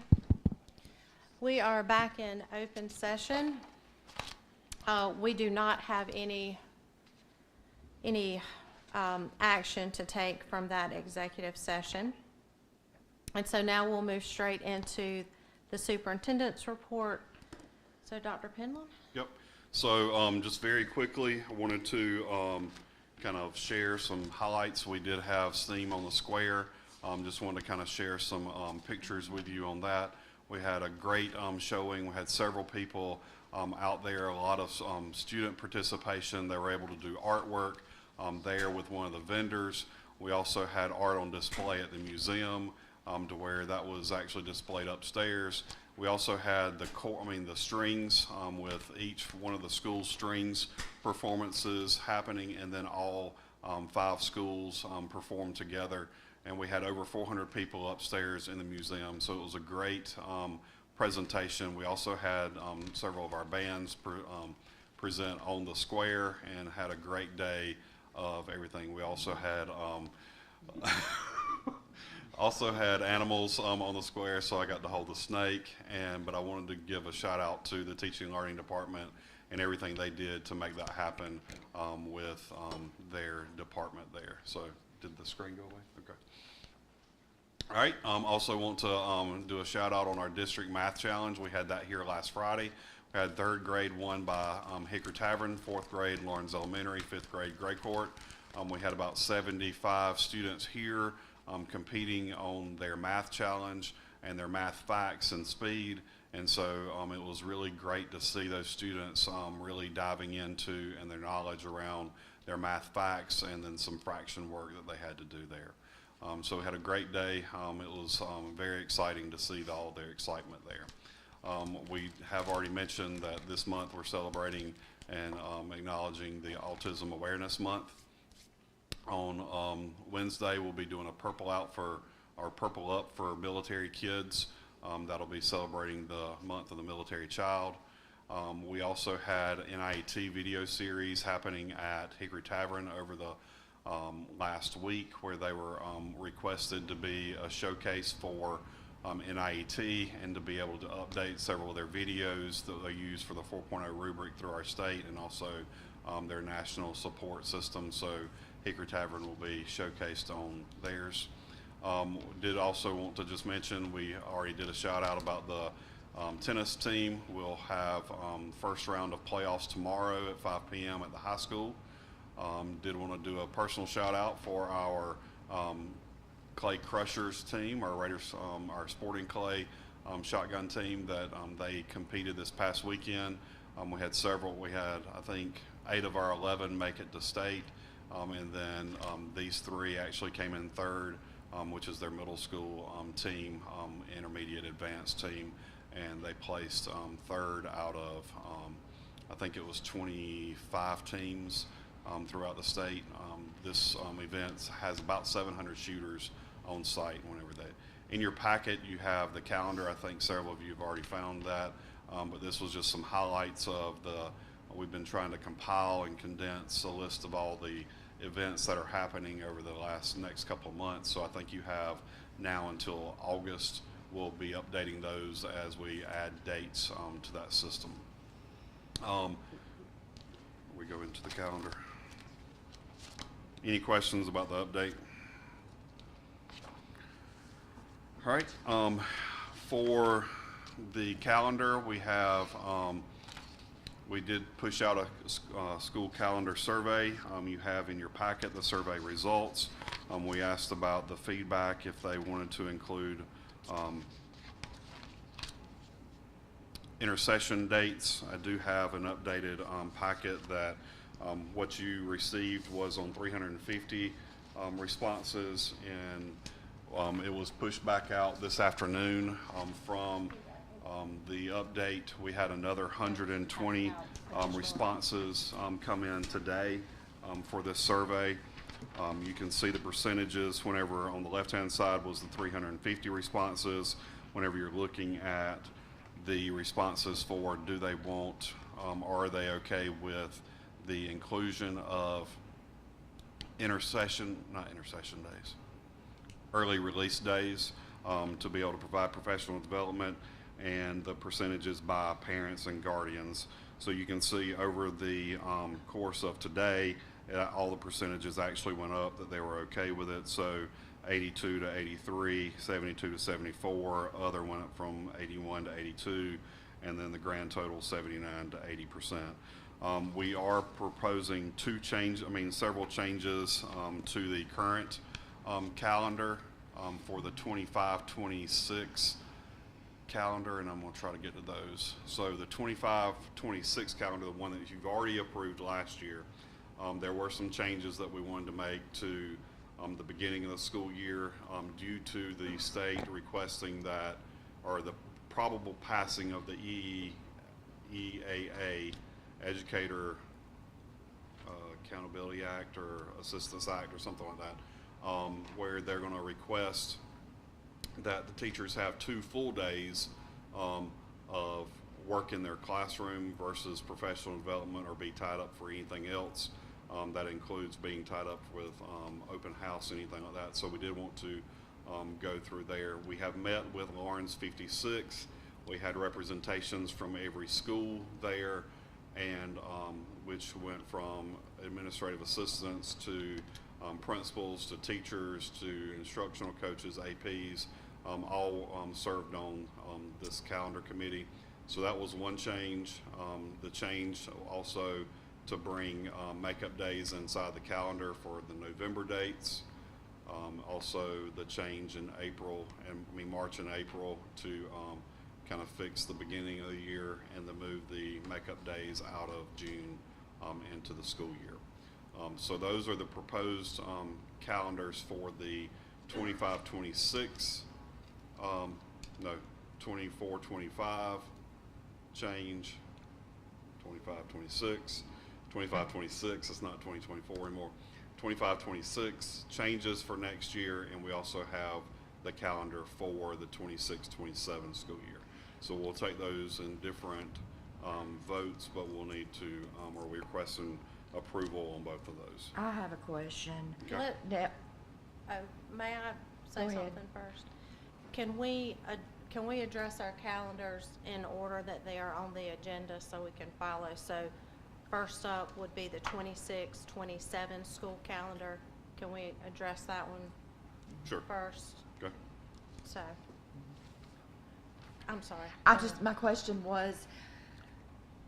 We are back in open session. We do not have any action to take from that executive session. And so now we'll move straight into the superintendent's report. So Dr. Penland? Yep. So just very quickly, I wanted to kind of share some highlights. We did have STEAM on the Square. Just wanted to kind of share some pictures with you on that. We had a great showing. We had several people out there, a lot of student participation. They were able to do artwork there with one of the vendors. We also had art on display at the museum to where that was actually displayed upstairs. We also had the strings with each one of the school strings performances happening, and then all 5 schools performed together. And we had over 400 people upstairs in the museum, so it was a great presentation. We also had several of our bands present on the Square and had a great day of everything. We also had animals on the Square, so I got to hold the snake. But I wanted to give a shout out to the teaching and learning department and everything they did to make that happen with their department there. So did the screen go away? Okay. All right. Also want to do a shout out on our district math challenge. We had that here last Friday. We had 3rd grade won by Hickory Tavern, 4th grade Lawrence Elementary, 5th grade Graycourt. We had about 75 students here competing on their math challenge and their math facts and speed. And so it was really great to see those students really diving into and their knowledge around their math facts and then some fraction work that they had to do there. So we had a great day. It was very exciting to see all their excitement there. We have already mentioned that this month we're celebrating and acknowledging the Autism Awareness Month. On Wednesday, we'll be doing a Purple Up for military kids. That'll be celebrating the month of the military child. We also had NIET video series happening at Hickory Tavern over the last week, where they were requested to be a showcase for NIET and to be able to update several of their videos that they use for the 4.0 rubric through our state and also their national support system. So Hickory Tavern will be showcased on theirs. Did also want to just mention, we already did a shout out about the tennis team. We'll have first round of playoffs tomorrow at 5 p.m. at the high school. Did want to do a personal shout out for our Clay Crushers team, our Raiders, our Sporting Clay shotgun team that they competed this past weekend. We had several. We had, I think, 8 of our 11 make it to state, and then these 3 actually came in 3rd, which is their middle school team, intermediate advanced team, and they placed 3rd out of I think it was 25 teams throughout the state. This event has about 700 shooters on site whenever they. In your packet, you have the calendar. I think several of you have already found that, but this was just some highlights of we've been trying to compile and condense a list of all the events that are happening over the next couple of months. So I think you have now until August. We'll be updating those as we add dates to that system. We go into the calendar. Any questions about the update? All right. For the calendar, we have we did push out a school calendar survey. You have in your packet the survey results. We asked about the feedback if they wanted to include intersession dates. I do have an updated packet that what you received was on 350 responses, and it was pushed back out this afternoon from the update. We had another 120 responses come in today for this survey. You can see the percentages whenever on the left-hand side was the 350 responses. Whenever you're looking at the responses for do they want, are they okay with the inclusion of early release days. to be able to provide professional development, and the percentages by parents and guardians. So you can see over the course of today, all the percentages actually went up, that they were okay with it. So 82 to 83, 72 to 74, other went up from 81 to 82, and then the grand total 79 to 80%. We are proposing several changes to the current calendar for the 25-26 calendar, and I'm going to try to get to those. So the 25-26 calendar, the one that you've already approved last year, there were some changes that we wanted to make to the beginning of the school year due to the state requesting that, or the probable passing of the EAA, Educator Accountability Act or Assistance Act or something like that, where they're going to request that the teachers have 2 full days of work in their classroom versus professional development or be tied up for anything else. That includes being tied up with open house, anything like that. So we did want to go through there. We have met with Lawrence 56. We had representations from every school there, and which went from administrative assistants to principals to teachers to instructional coaches, APs, all served on this calendar committee. So that was one change. The change also to bring makeup days inside the calendar for the November dates. Also the change in March and April to kind of fix the beginning of the year and to move the makeup days out of June into the school year. So those are the proposed calendars for the 25-26, 24-25 change, 25-26, 25-26, it's not 2024 anymore, 25-26 changes for next year, and we also have the calendar for the 26-27 school year. So we'll take those in different votes, but we'll need to, or we're requesting approval on both of those. I have a question. Okay. May I say Go ahead. something first? Can we address our calendars in order that they are on the agenda so we can follow? So first up would be the 26-27 school calendar. Can we address that one Sure. first? Okay. So, I'm sorry. My question was,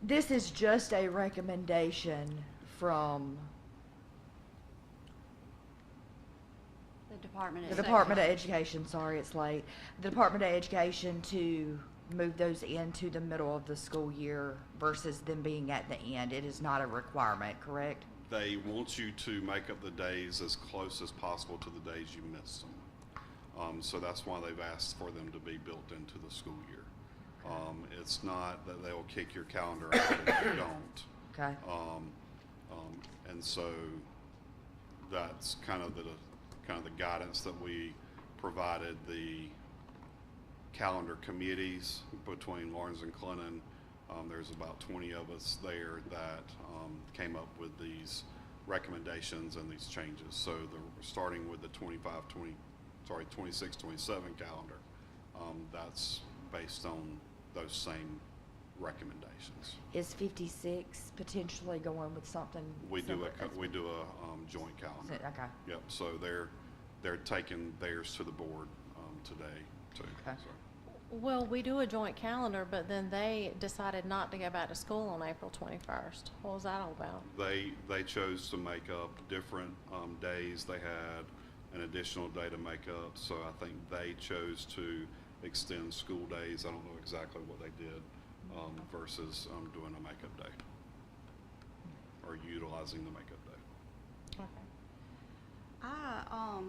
this is just a recommendation from The Department the of Department of Education, sorry, it's late. The Department of Education to move those into the middle of the school year versus them being at the end. It is not a requirement, correct? They want you to make up the days as close as possible to the days you missed them. So that's why they've asked for them to be built into the school year. It's not that they'll kick your calendar out if you don't. Okay. And so that's kind of the guidance that we provided the calendar committees between Lawrence and Clinton. There's about 20 of us there that came up with these recommendations and these changes. So starting with the 26-27 calendar, that's based on those same recommendations. Is 56 potentially going with something? We do similar? a joint calendar. Okay. Yep. So they're taking theirs to the board today too. Okay. So. Well, we do a joint calendar, but then they decided not to go back to school on April 21st. What was that all about? They chose to make up different days. They had an additional day to make up. So I think they chose to extend school days. I don't know exactly what they did versus doing a makeup day or utilizing the makeup day. Okay. I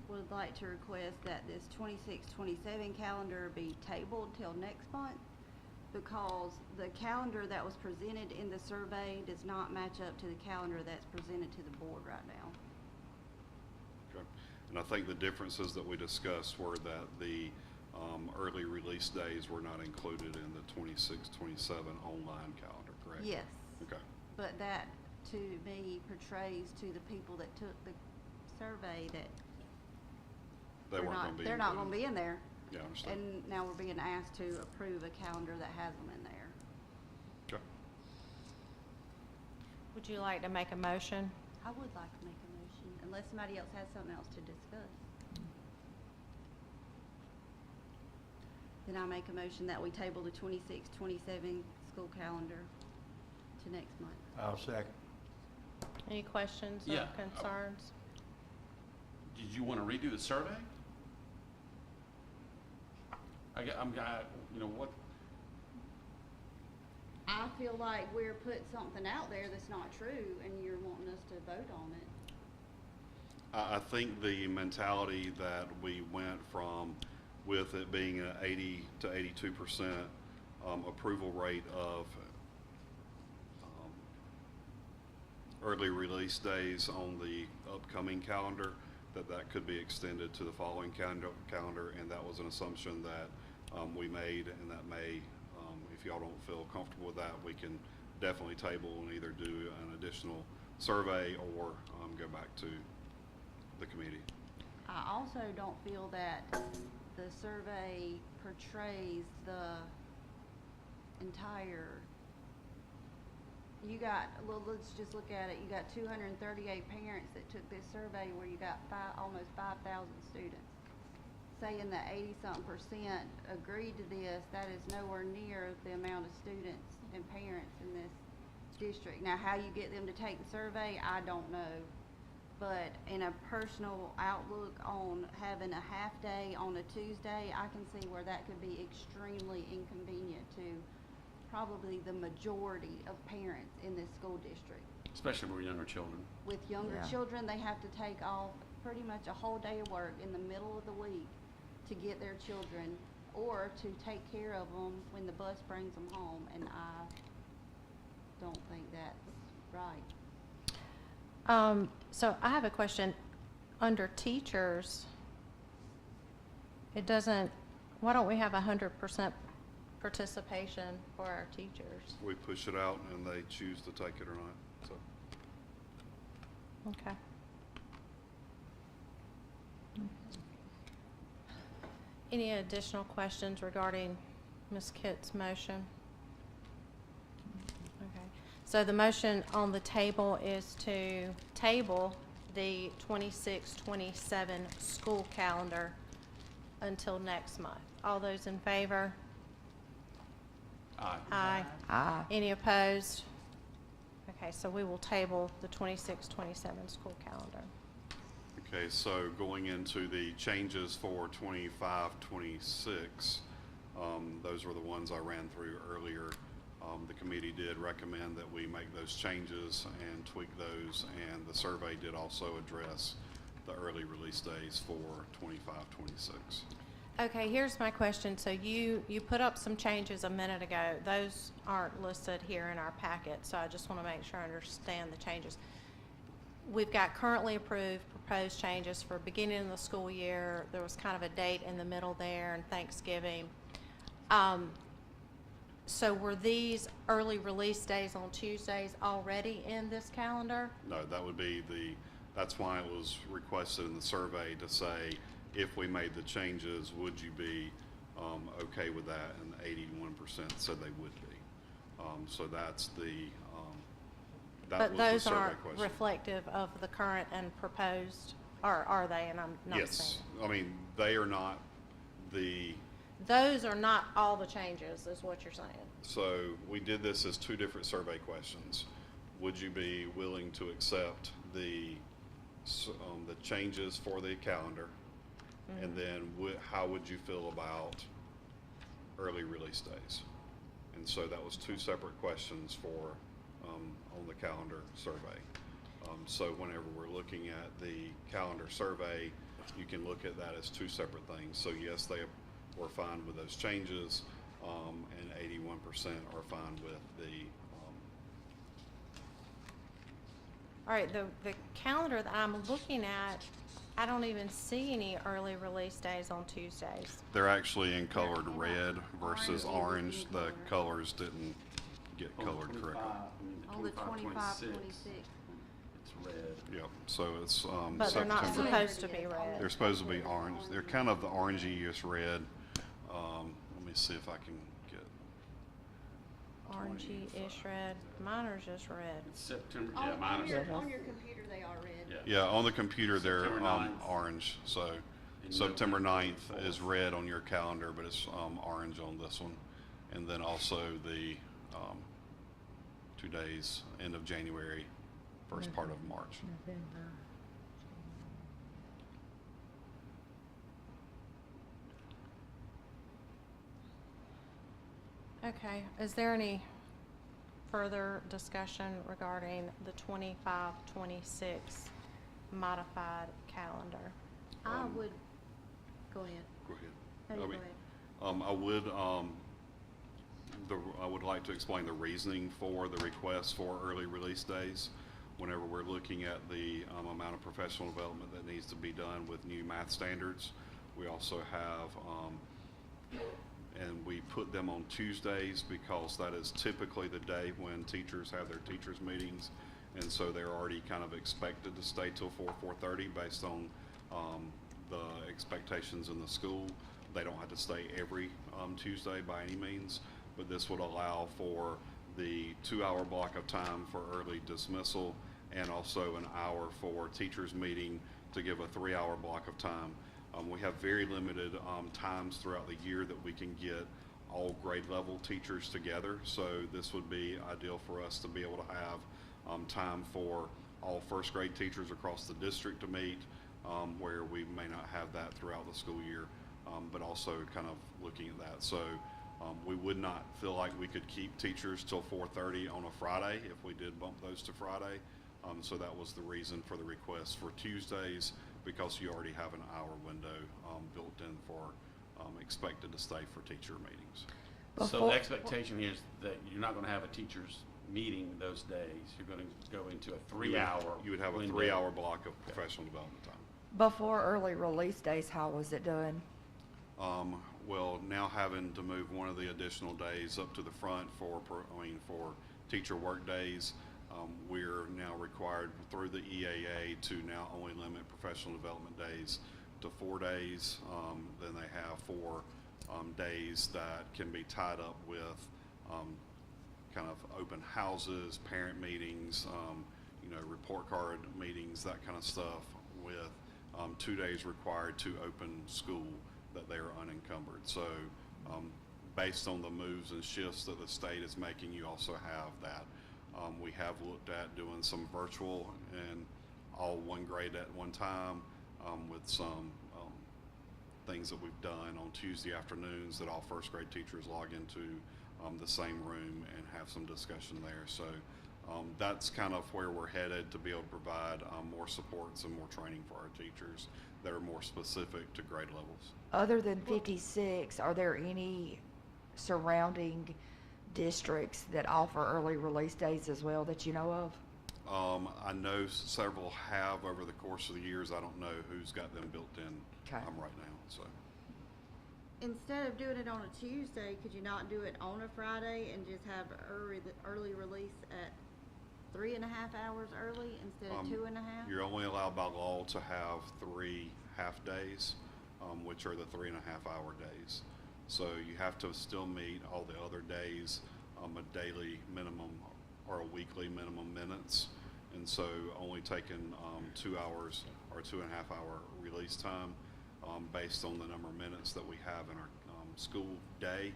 would like to request that this 26-27 calendar be tabled till next month, because the calendar that was presented in the survey does not match up to the calendar that's presented to the board right now. Okay. And I think the differences that we discussed were that the early release days were not included in the 26-27 online calendar, correct? Yes. Okay. But that, to me, portrays to the people that took the survey that They weren't going to be they're not going to included. be in there. Yeah, I understand. And now we're being asked to approve a calendar that has them in there. Okay. Would you like to make a motion? I would like to make a motion, unless somebody else has something else to discuss. Then I make a motion that we table the 26-27 school calendar to next month. I'll second. Any questions or Yeah. concerns? Did you want to redo the survey? You know, what, I feel like we're putting something out there that's not true, and you're wanting us to vote on it. I think the mentality that we went from, with it being an 80 to 82% approval rate of early release days on the upcoming calendar, that could be extended to the following calendar, and that was an assumption that we made, and that may, if y'all don't feel comfortable with that, we can definitely table and either do an additional survey or go back to the committee. I also don't feel that the survey portrays the entire, well, let's just look at it. You got 238 parents that took this survey where you got almost 5,000 students. Saying that 80-something% agreed to this, that is nowhere near the amount of students and parents in this district. Now, how you get them to take the survey, I don't know. But in a personal outlook on having a half day on a Tuesday, I can see where that could be extremely inconvenient to probably the majority of parents in this school district. especially with younger children? With younger children, they have to take off pretty much a whole day of work in the middle of the week to get their children, or to take care of them when the bus brings them home, and I don't think that's right. So I have a question. Under teachers, it doesn't, why don't we have 100% participation for our teachers? We push it out and they choose to take it or not, so. Okay. Any additional questions regarding Ms. Kitt's motion? Okay. So the motion on the table is to table the 26-27 school calendar until next month. All those in favor? Aye. Aye. Aye. Any opposed? Okay, so we will table the 26-27 school calendar. Okay, so going into the changes for 25-26, those were the ones I ran through earlier. The committee did recommend that we make those changes and tweak those, and the survey did also address the early release days for 25-26. Okay, here's my question. So you put up some changes a minute ago. Those aren't listed here in our packet, so I just want to make sure I understand the changes. We've got currently approved proposed changes for beginning of the school year. There was kind of a date in the middle there and Thanksgiving. So were these early release days on Tuesdays already in this calendar? No, that would be that's why it was requested in the survey to say, if we made the changes, would you be okay with that? And 81% said they would be. So that's that But was the those survey aren't question. reflective of the current and proposed, or are they? And I'm not saying. Yes, I mean, they are not Those are not all the changes, is what you're saying. so we did this as two different survey questions. Would you be willing to accept the changes for the calendar? Mm-hmm. And then how would you feel about early release days? And so that was two separate questions for on the calendar survey. So whenever we're looking at the calendar survey, you can look at that as two separate things. So yes, they were fine with those changes, and 81% are fine with the All right, the calendar that I'm looking at, I don't even see any early release days on Tuesdays. they're actually in colored red versus Orange orange. is in The color. colors didn't get On colored correctly. On the 25-26. It's red. Yep, so it's But they're not September. supposed to be red. They're supposed to be orange. They're kind of the orangish red Let me see if I can get, Orangey-ish red. Mine are just red. It's September, yeah, mine is, On your computer, they are red. yeah. yeah, on the computer, they're September 9th. orange. So And September November 9th is 4th. red on your calendar, but it's orange on this one. And then also the 2 days, end of January, first part of March. Okay, is there any further discussion regarding the 25-26 modified calendar? I would, go ahead. Go ahead. No, you I go mean, ahead. I would like to explain the reasoning for the request for early release days. Whenever we're looking at the amount of professional development that needs to be done with new math standards, we also have, and we put them on Tuesdays because that is typically the day when teachers have their teachers' meetings. And so they're already kind of expected to stay till 4:30 based on the expectations in the school. They don't have to stay every Tuesday by any means, but this would allow for the 2-hour block of time for early dismissal and also an hour for teachers' meeting to give a 3-hour block of time. We have very limited times throughout the year that we can get all grade level teachers together, so this would be ideal for us to be able to have time for all first grade teachers across the district to meet, where we may not have that throughout the school year, but also kind of looking at that. So we would not feel like we could keep teachers till 4:30 on a Friday if we did bump those to Friday. So that was the reason for the request for Tuesdays, because you already have an hour window built in for expected to stay for teacher meetings. So the expectation here is that you're not gonna have a teachers' meeting those days. You're gonna go into a 3-hour. You would have a window. 3-hour block of professional development time. Before early release days, how was it done? Well, now having to move one of the additional days up to the front for teacher work days, we're now required through the EAA to now only limit professional development days to 4 days. Then they have 4 days that can be tied up with kind of open houses, parent meetings, report card meetings, that kind of stuff, with 2 days required to open school that they are unencumbered. So based on the moves and shifts that the state is making, you also have that. We have looked at doing some virtual and all one grade at one time, with some things that we've done on Tuesday afternoons that all first grade teachers log into the same room and have some discussion there. So that's kind of where we're headed, to be able to provide more supports and more training for our teachers that are more specific to grade levels. Other than 56, are there any surrounding districts that offer early release days as well that you know of? I know several have over the course of the years. I don't know who's got them built in Okay. right now. So Instead of doing it on a Tuesday, could you not do it on a Friday and just have early release at 3.5 hours early instead of 2.5? you're only allowed by law to have 3 half days, which are the 3.5-hour days. So you have to still meet all the other days, a daily minimum or a weekly minimum minutes. And so only taking 2 hours or 2.5-hour release time, based on the number of minutes that we have in our school day,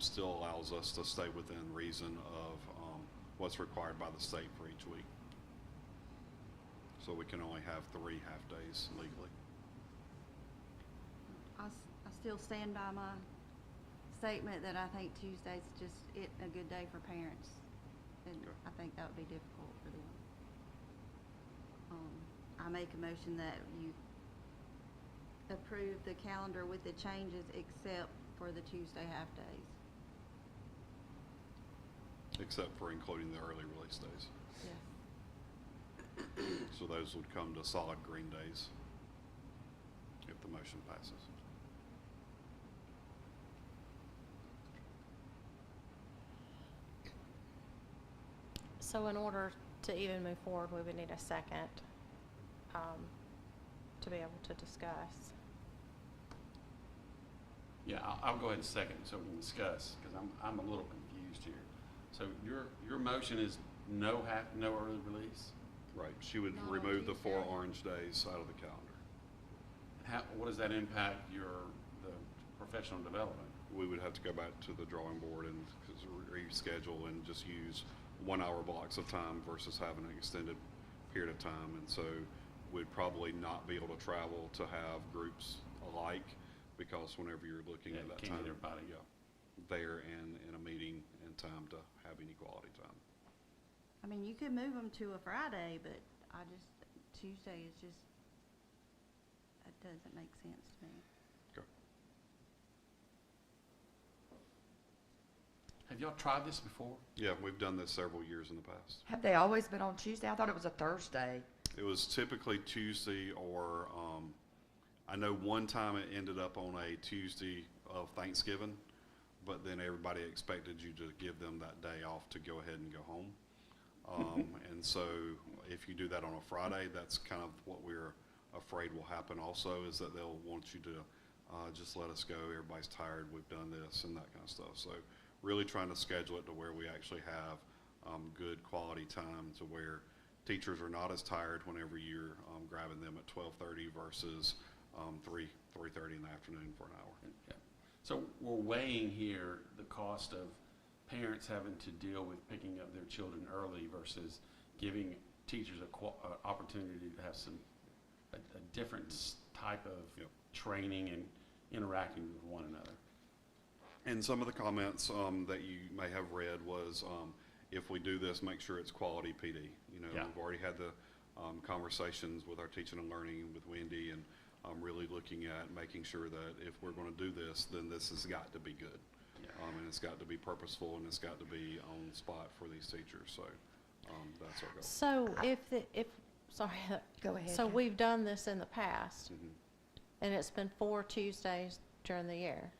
still allows us to stay within reason of what's required by the state for each week. So we can only have 3 half days legally. I still stand by my statement that I think Tuesday's just a good day for parents. And Okay. I think that would be difficult for them. I make a motion that you approve the calendar with the changes except for the Tuesday half days. Except for including the early release days. Yes. So those would come to solid green days if the motion passes. So in order to even move forward, we would need a second to be able to discuss. Yeah, I'll go ahead and second so we can discuss, because I'm a little confused here. So your motion is no early release? Right, she would Not on remove the 4 Tuesday. orange days out of the calendar. What does that impact the professional development? We would have to go back to the drawing board and reschedule and just use 1 hour blocks of time versus having an extended period of time. And so we'd probably not be able to travel to have groups alike, because whenever you're looking Yeah, at you that can't time, get everybody. yeah, there and in a meeting and time to have any quality time. I mean, you could move them to a Friday, but Tuesday is just, that doesn't make sense to me. Okay. Have y'all tried this before? Yeah, we've done this several years in the past. Have they always been on Tuesday? I thought it was a Thursday. It was typically Tuesday, or I know one time it ended up on a Tuesday of Thanksgiving, but then everybody expected you to give them that day off to go ahead and go home. And so if you do that on a Friday, that's kind of what we're afraid will happen also, is that they'll want you to just let us go, everybody's tired, we've done this and that kind of stuff. So really trying to schedule it to where we actually have good quality time, to where teachers are not as tired whenever you're grabbing them at 12:30 versus 3:30 in the afternoon for an hour. Yeah. So we're weighing here the cost of parents having to deal with picking up their children early versus giving teachers a opportunity to have a different type of Yep. training and interacting with one another. And some of the comments that you may have read was, if we do this, make sure it's quality PD. You know, Yeah. we've already had the conversations with our teaching and learning with Wendy, and really looking at making sure that if we're going to do this, then this has got to be good. Yeah. And it's got to be purposeful, and it's got to be on spot for these teachers. So that's our goal. So sorry. Go ahead, So Jen. we've done this in the past, Mhm. and it's been 4 Tuesdays during the year.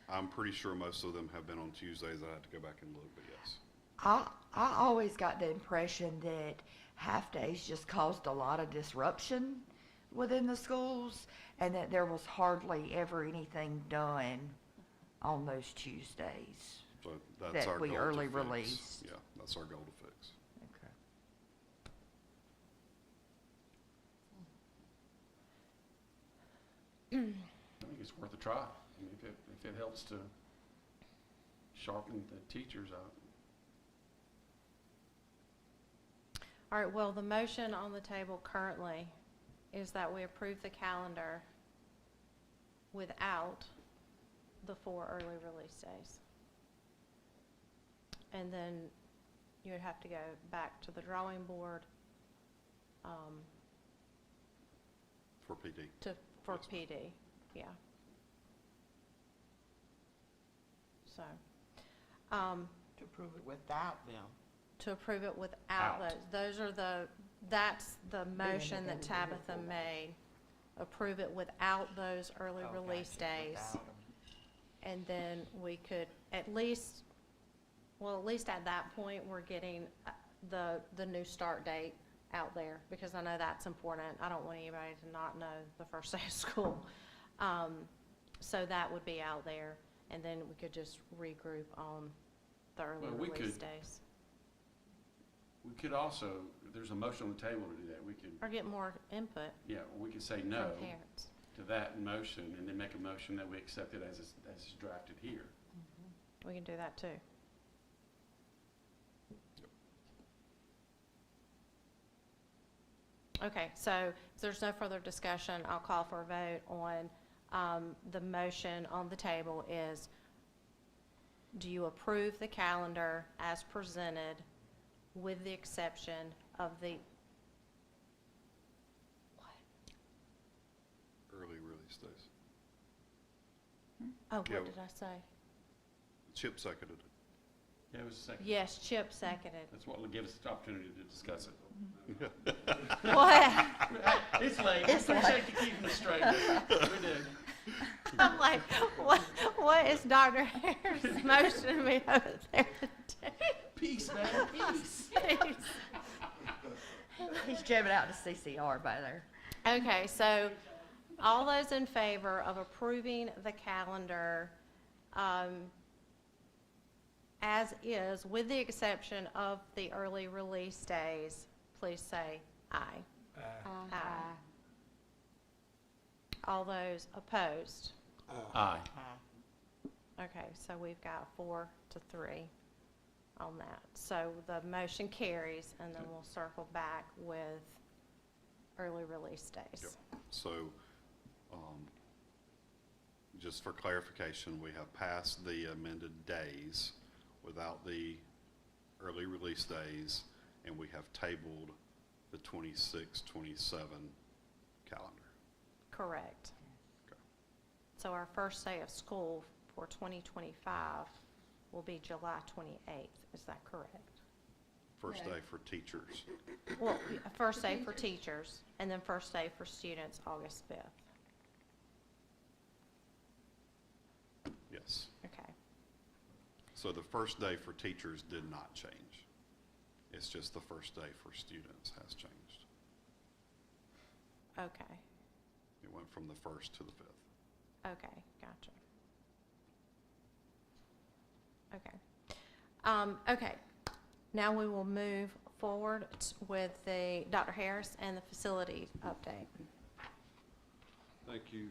I'm pretty sure most of them have been on Tuesdays. I have to go back and look, but yes. I always got the impression that half days just caused a lot of disruption within the schools, and that there was hardly ever anything done on those Tuesdays. So that's That our we goal early to fix. released. Yeah, that's our goal to fix. Okay. I think it's worth a try. I mean, if it helps to sharpen the teachers out. All right, well, the motion on the table currently is that we approve the calendar without the 4 early release days. And then you would have to go back to the drawing board For PD. for Yes, ma'am. PD, yeah. So, To approve it without them. to approve it without Out. that's the motion that Tabitha made. Approve it without those early Oh, release gotcha, days. without 'em. And then we could at least at that point, we're getting the new start date out there, because I know that's important. I don't want anybody to not know the first day of school. So that would be out there, and then we could just regroup on the early Well, we release could- days. We could also, if there's a motion on the table to do that, we could, Or get more input yeah, we could say no from parents. to that motion and then make a motion that we accept it as it's drafted here. We can do that too. Okay, so if there's no further discussion, I'll call for a vote on, the motion on the table is, do you approve the calendar as presented with the exception of the, Early release days. oh, Yeah. what did I say? Chip seconded it. Yeah, it was a second. Yes, Chip seconded. That's what will give us the opportunity to discuss it. What? It's late. It's late. Appreciate you keeping us straight. We do. I'm like, what is Dr. Harris motioning me over there to do? Peace, man, peace. He's jamming out to CCR by there. Okay, so All those in favor of approving the calendar as is, with the exception of the early release days, please say aye. Aye. All those opposed? Aye. Okay, so we've got 4-3 on that. So the motion carries, and then we'll circle back with early release days. Yep. So, just for clarification, we have passed the amended days without the early release days, and we have tabled the 26, 27 calendar. Correct. Okay. So our first day of school for 2025 will be July 28th. Is that correct? First No. day for teachers. Well, first day for teachers, and then first day for students, August 5th. Yes. Okay. So the first day for teachers did not change. It's just the first day for students has changed. Okay. It went from the 1st to the 5th. Okay, gotcha. Okay. Okay, now we will move forward with the, Dr. Harris and the facility update. Thank you.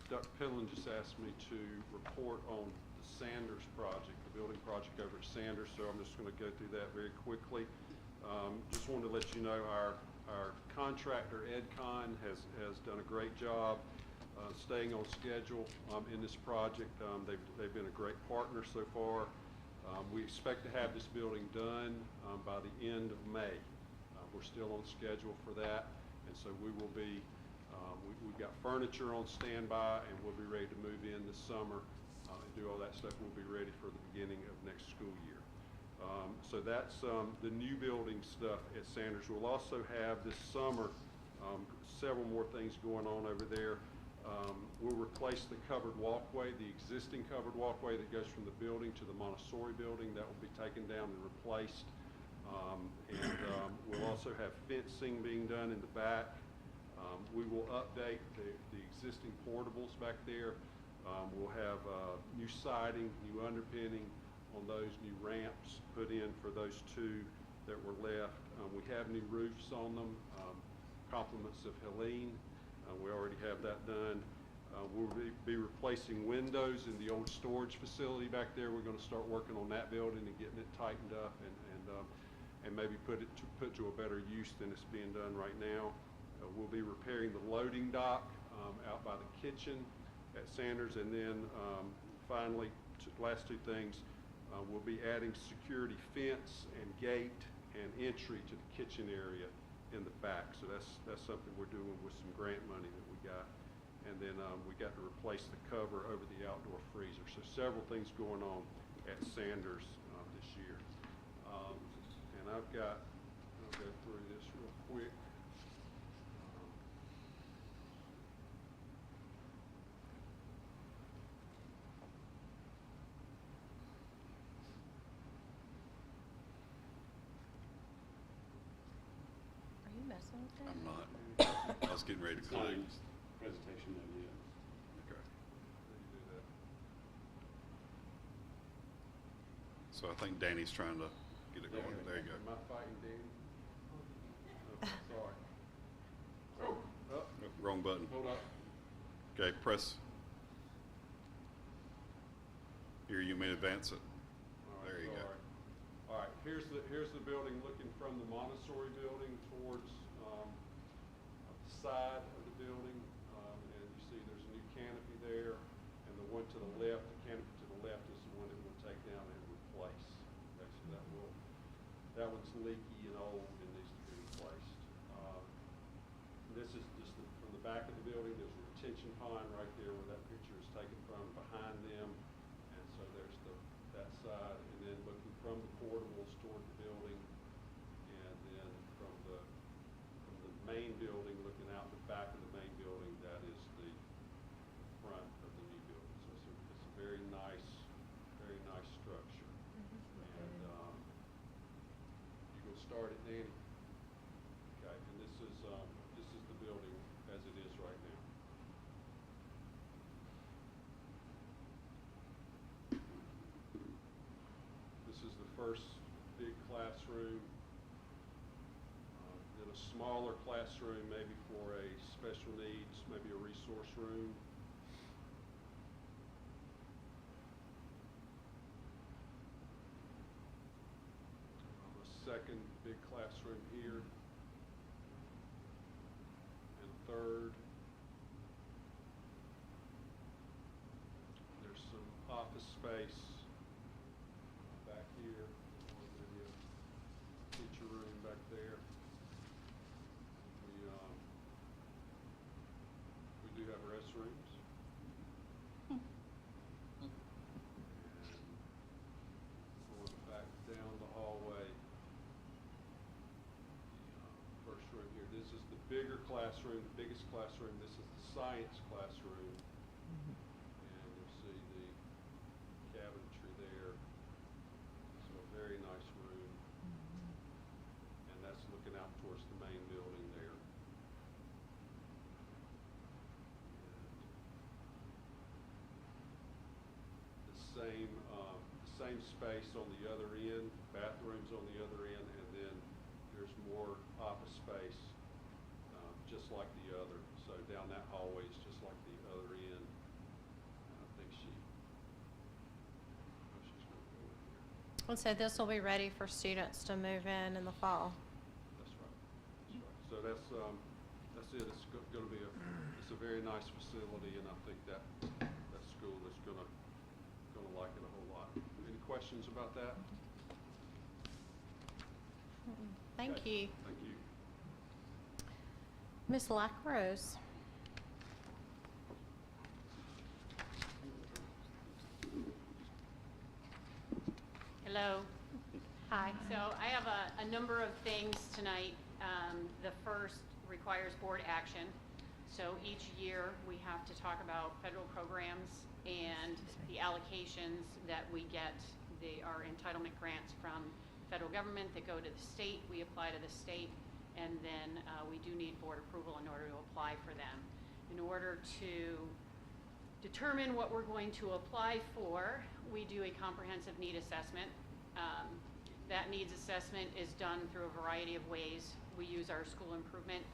Dr. Penland just asked me to report on the Sanders project, the building project over at Sanders, so I'm just going to go through that very quickly. Just wanted to let you know our contractor, EdCon, has done a great job staying on schedule in this project. They've been a great partner so far. We expect to have this building done by the end of May. We're still on schedule for that, and so we will be, we've got furniture on standby, and we'll be ready to move in this summer and do all that stuff. We'll be ready for the beginning of next school year. So that's the new building stuff at Sanders. We'll also have this summer several more things going on over there. We'll replace the covered walkway, the existing covered walkway that goes from the building to the Montessori building. That will be taken down and replaced. We'll also have fencing being done in the back. We will update the existing portables back there. We'll have new siding, new underpinning on those, new ramps put in for those two that were left. We have new roofs on them, compliments of Helene. We already have that done. We'll be replacing windows in the old storage facility back there. We're going to start working on that building and getting it tightened up and maybe put to a better use than it's being done right now. We'll be repairing the loading dock out by the kitchen at Sanders, and then finally, last two things, we'll be adding security fence and gate and entry to the kitchen area in the back. So that's something we're doing with some grant money that we got. And then we got to replace the cover over the outdoor freezer. So several things going on at Sanders this year. And I'll go through this real quick. Are you messing with that? I'm not. I was getting ready to It's not click. in this presentation though yet. Okay. Let me do that. So I think Danny's trying to get it going. There you go. Am I fighting Danny? Okay, sorry. Oh, Wrong button. hold up. Okay, press. Here, you may advance it. All right, There you go. sorry. All right, here's the building looking from the Montessori building towards the side of the building. And you see there's a new canopy there, and the one to the left, the canopy to the left is the one that we'll take down and replace. Okay, so that one's leaky and old and needs to be replaced. This is just from the back of the building. There's a retention pond right there where that picture is taken from, behind them. And so there's that side, and then looking from the portables toward the building, and then from the main building, looking out the back of the main building, that is the front of the new building. So it's a very nice first big classroom. Then a smaller classroom, maybe for a special needs, maybe a resource room. A second big classroom here. And third. There's some office space back here, or maybe a teacher room back there. We do have restrooms. And going back down the hallway, the first room here. This is the bigger classroom, the biggest classroom. This is the science classroom. And you'll see the cabinetry there. So a very nice room. And that's looking out towards the main building there. The same space on the other end, bathrooms on the other end, and then there's more office space, just like the other. So down that hallway is just like the other end. I think she's going to go in here. And so this will be ready for students to move in the fall. That's right. That's right. So that's it. It's going to be it's a very nice facility, and I think that school is going to like it a whole lot. Any questions about that? Thank Okay. you. Thank you. Ms. Lacrose. Hello. Hi. So I have a number of things tonight. The first requires board action. So each year we have to talk about federal programs and the allocations that we get. They are entitlement grants from federal government that go to the state. We apply to the state, and then we do need board approval in order to apply for them. In order to determine what we're going to apply for, we do a comprehensive need assessment. That needs assessment is done through a variety of ways. We use our school improvement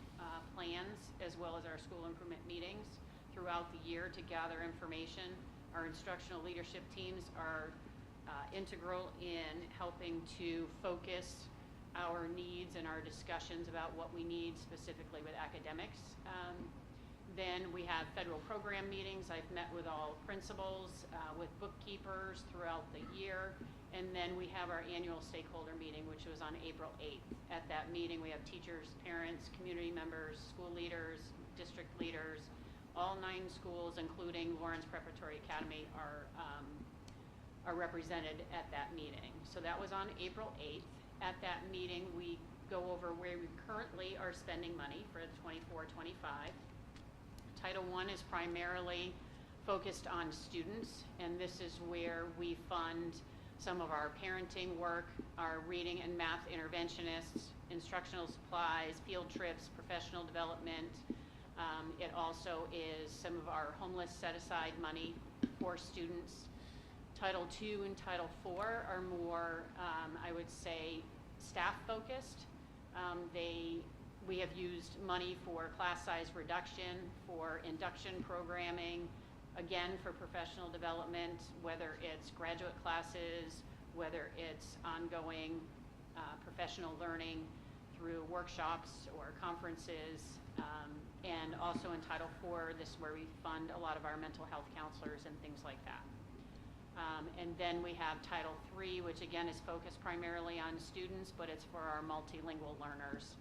plans as well as our school improvement meetings throughout the year to gather information. Our instructional leadership teams are integral in helping to focus our needs and our discussions about what we need specifically with academics. Then we have federal program meetings. I've met with all principals, with bookkeepers throughout the year. And then we have our annual stakeholder meeting, which was on April 8th. At that meeting, we have teachers, parents, community members, school leaders, district leaders. All 9 schools, including Lawrence Preparatory Academy, are represented at that meeting. So that was on April 8th. At that meeting, we go over where we currently are spending money for the 24-25. Title I is primarily focused on students, and this is where we fund some of our parenting work, our reading and math interventionists, instructional supplies, field trips, professional development. It also is some of our homeless set-aside money for students. Title II and Title IV are more, I would say, staff-focused. We have used money for class size reduction, for induction programming, again, for professional development, whether it's graduate classes, whether it's ongoing professional learning through workshops or conferences, and also in Title IV, this is where we fund a lot of our mental health counselors and things like that. And then we have Title III, which again is focused primarily on students, but it's for our multilingual learners.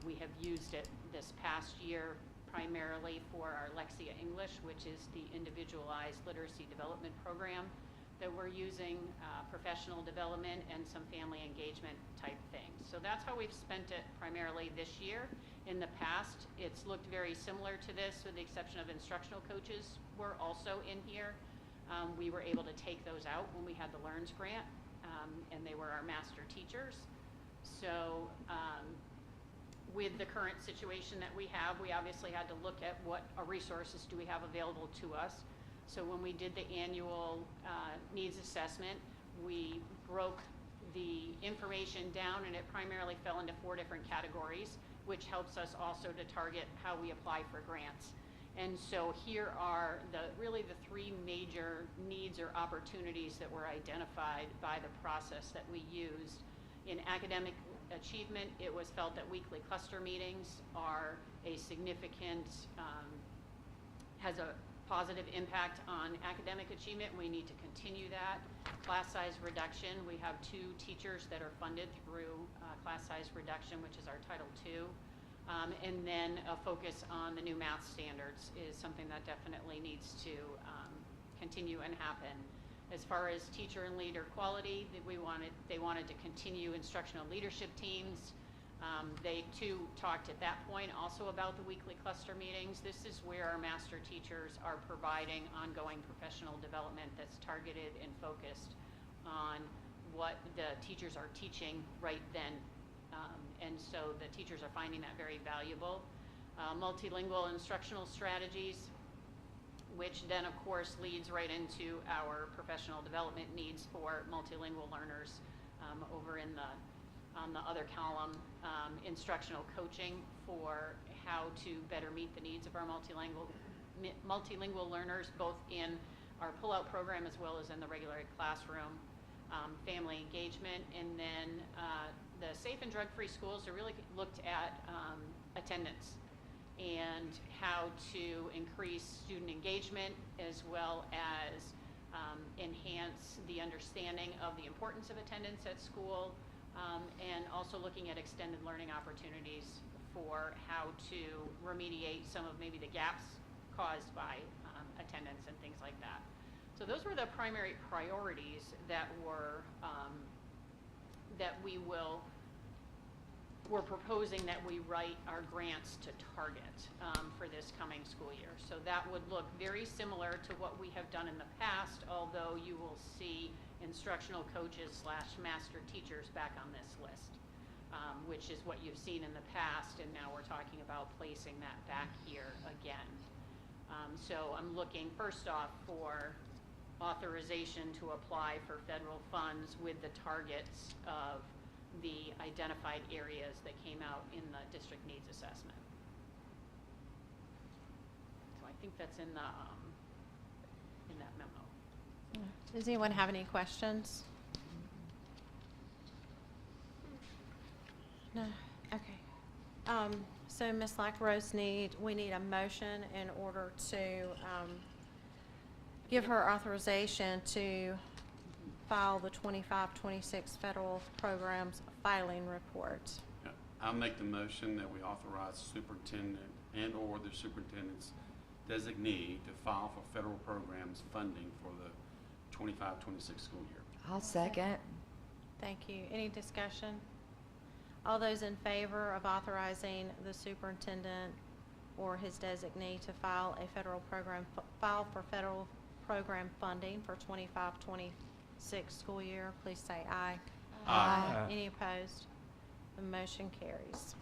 We have used it this past year primarily for our Lexia English, which is the individualized literacy development program that we're using, professional development, and some family engagement type things. So that's how we've spent it primarily this year. In the past, it's looked very similar to this, with the exception of instructional coaches were also in here. We were able to take those out when we had the LEARNS grant, and they were our master teachers. So with the current situation that we have, we obviously had to look at what resources do we have available to us. So when we did the annual needs assessment, we broke the information down, and it primarily fell into 4 different categories, which helps us also to target how we apply for grants. And so here are really the 3 major needs or opportunities that were identified by the process that we used. In academic achievement, it was felt that weekly cluster meetings are a significant, has a positive impact on academic achievement. We need to continue that. Class size reduction, we have 2 teachers that are funded through class size reduction, which is our Title II. And then a focus on the new math standards is something that definitely needs to continue and happen. As far as teacher and leader quality, they wanted to continue instructional leadership teams. They too talked at that point also about the weekly cluster meetings. This is where our master teachers are providing ongoing professional development that's targeted and focused on what the teachers are teaching right then. And so the teachers are finding that very valuable. Multilingual instructional strategies, which then of course leads right into our professional development needs for multilingual learners. Over on the other column, instructional coaching for how to better meet the needs of our multilingual learners, both in our pull-out program as well as in the regular classroom. Family engagement, and then the safe and drug-free schools are really looked at attendance and how to increase student engagement as well as enhance the understanding of the importance of attendance at school, and also looking at extended learning opportunities for how to remediate some of maybe the gaps caused by attendance and things like that. So those were the primary priorities that were we're proposing that we write our grants to target for this coming school year. So that would look very similar to what we have done in the past, although you will see instructional coaches / master teachers back on this list, which is what you've seen in the past, and now we're talking about placing that back here again. So I'm looking first off for authorization to apply for federal funds with the targets of the identified areas that came out in the district needs assessment. So I think that's in the in that memo. Does anyone have any questions? No? Okay. So Ms. Lackrose, we need a motion in order to give her authorization to file the 25-26 federal programs filing report. Yeah, I'll make the motion that we authorize the superintendent and/or the superintendent's designee to file for federal programs funding for the 25-26 school year. I'll second. Thank you. Any discussion? All those in favor of authorizing the superintendent or his designee to file for federal program funding for 25-26 school year, please say aye. Aye. Any opposed? The motion carries.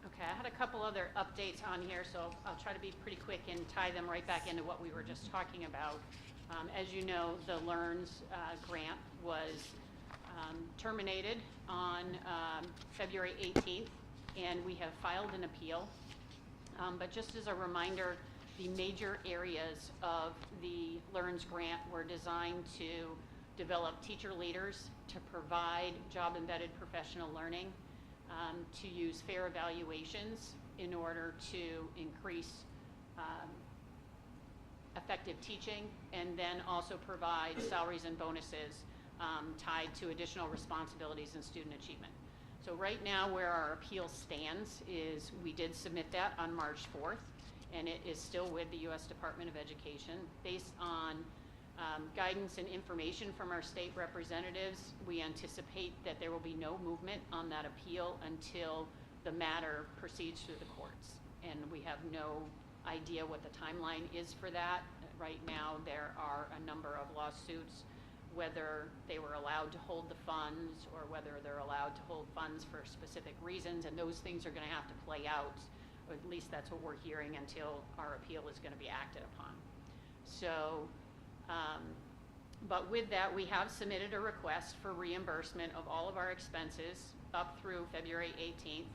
Okay, I had a couple other updates on here, so I'll try to be pretty quick and tie them right back into what we were just talking about. As you know, the LEARNS grant was terminated on February 18th, and we have filed an appeal. But just as a reminder, the major areas of the LEARNS grant were designed to develop teacher leaders, to provide job-embedded professional learning, to use fair evaluations in order to increase effective teaching, and then also provide salaries and bonuses tied to additional responsibilities and student achievement. So right now where our appeal stands is we did submit that on March 4th, and it is still with the U.S. Department of Education. Based on guidance and information from our state representatives, we anticipate that there will be no movement on that appeal until the matter proceeds through the courts. And we have no idea what the timeline is for that. Right now, there are a number of lawsuits, whether they were allowed to hold the funds or whether they're allowed to hold funds for specific reasons, and those things are going to have to play out, or at least that's what we're hearing, until our appeal is going to be acted upon. So But with that, we have submitted a request for reimbursement of all of our expenses up through February 18th.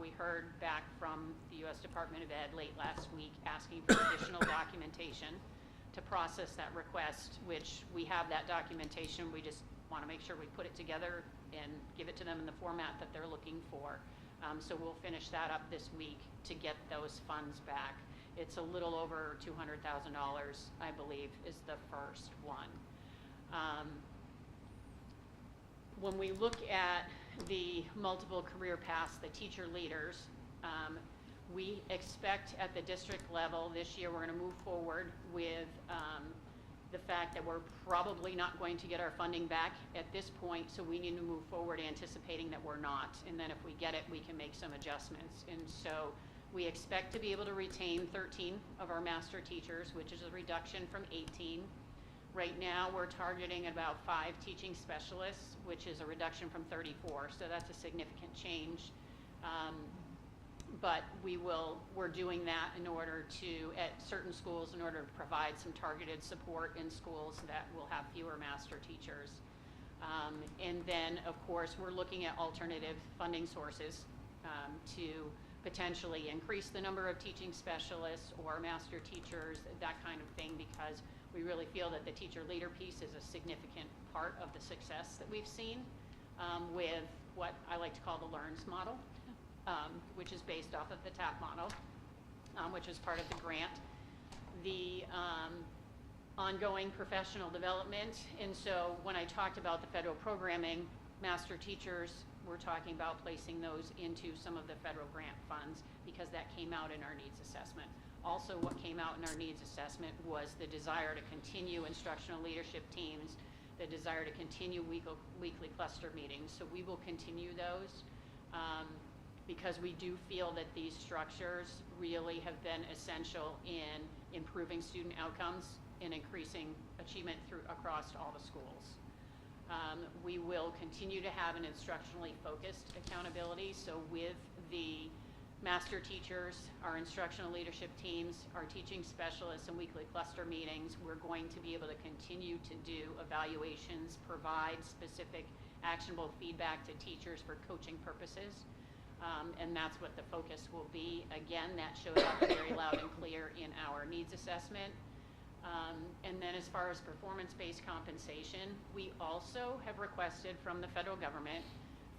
We heard back from the U.S. Department of Ed late last week asking for additional documentation to process that request, which we have that documentation. We just want to make sure we put it together and give it to them in the format that they're looking for. So we'll finish that up this week to get those funds back. It's a little over $200,000, I believe, is the first one. When we look at the multiple career paths, the teacher leaders, we expect at the district level this year we're going to move forward with the fact that we're probably not going to get our funding back at this point, so we need to move forward anticipating that we're not, and then if we get it, we can make some adjustments. And so we expect to be able to retain 13 of our master teachers, which is a reduction from 18. Right now, we're targeting about 5 teaching specialists, which is a reduction from 34, so that's a significant change. But we're doing that in order to, at certain schools, in order to provide some targeted support in schools that will have fewer master teachers. And then, of course, we're looking at alternative funding sources to potentially increase the number of teaching specialists or master teachers, that kind of thing, because we really feel that the teacher leader piece is a significant part of the success that we've seen with what I like to call the LEARNS model, which is based off of the TAP model, which is part of the grant. The ongoing professional development, and so when I talked about the federal programming, master teachers, we're talking about placing those into some of the federal grant funds because that came out in our needs assessment. Also, what came out in our needs assessment was the desire to continue instructional leadership teams, the desire to continue weekly cluster meetings. So we will continue those because we do feel that these structures really have been essential in improving student outcomes and increasing achievement across all the schools. We will continue to have an instructionally focused accountability. So with the master teachers, our instructional leadership teams, our teaching specialists, and weekly cluster meetings, we're going to be able to continue to do evaluations, provide specific actionable feedback to teachers for coaching purposes. And that's what the focus will be. Again, that showed up very loud and clear in our needs assessment. And then as far as performance-based compensation, we also have requested from the federal government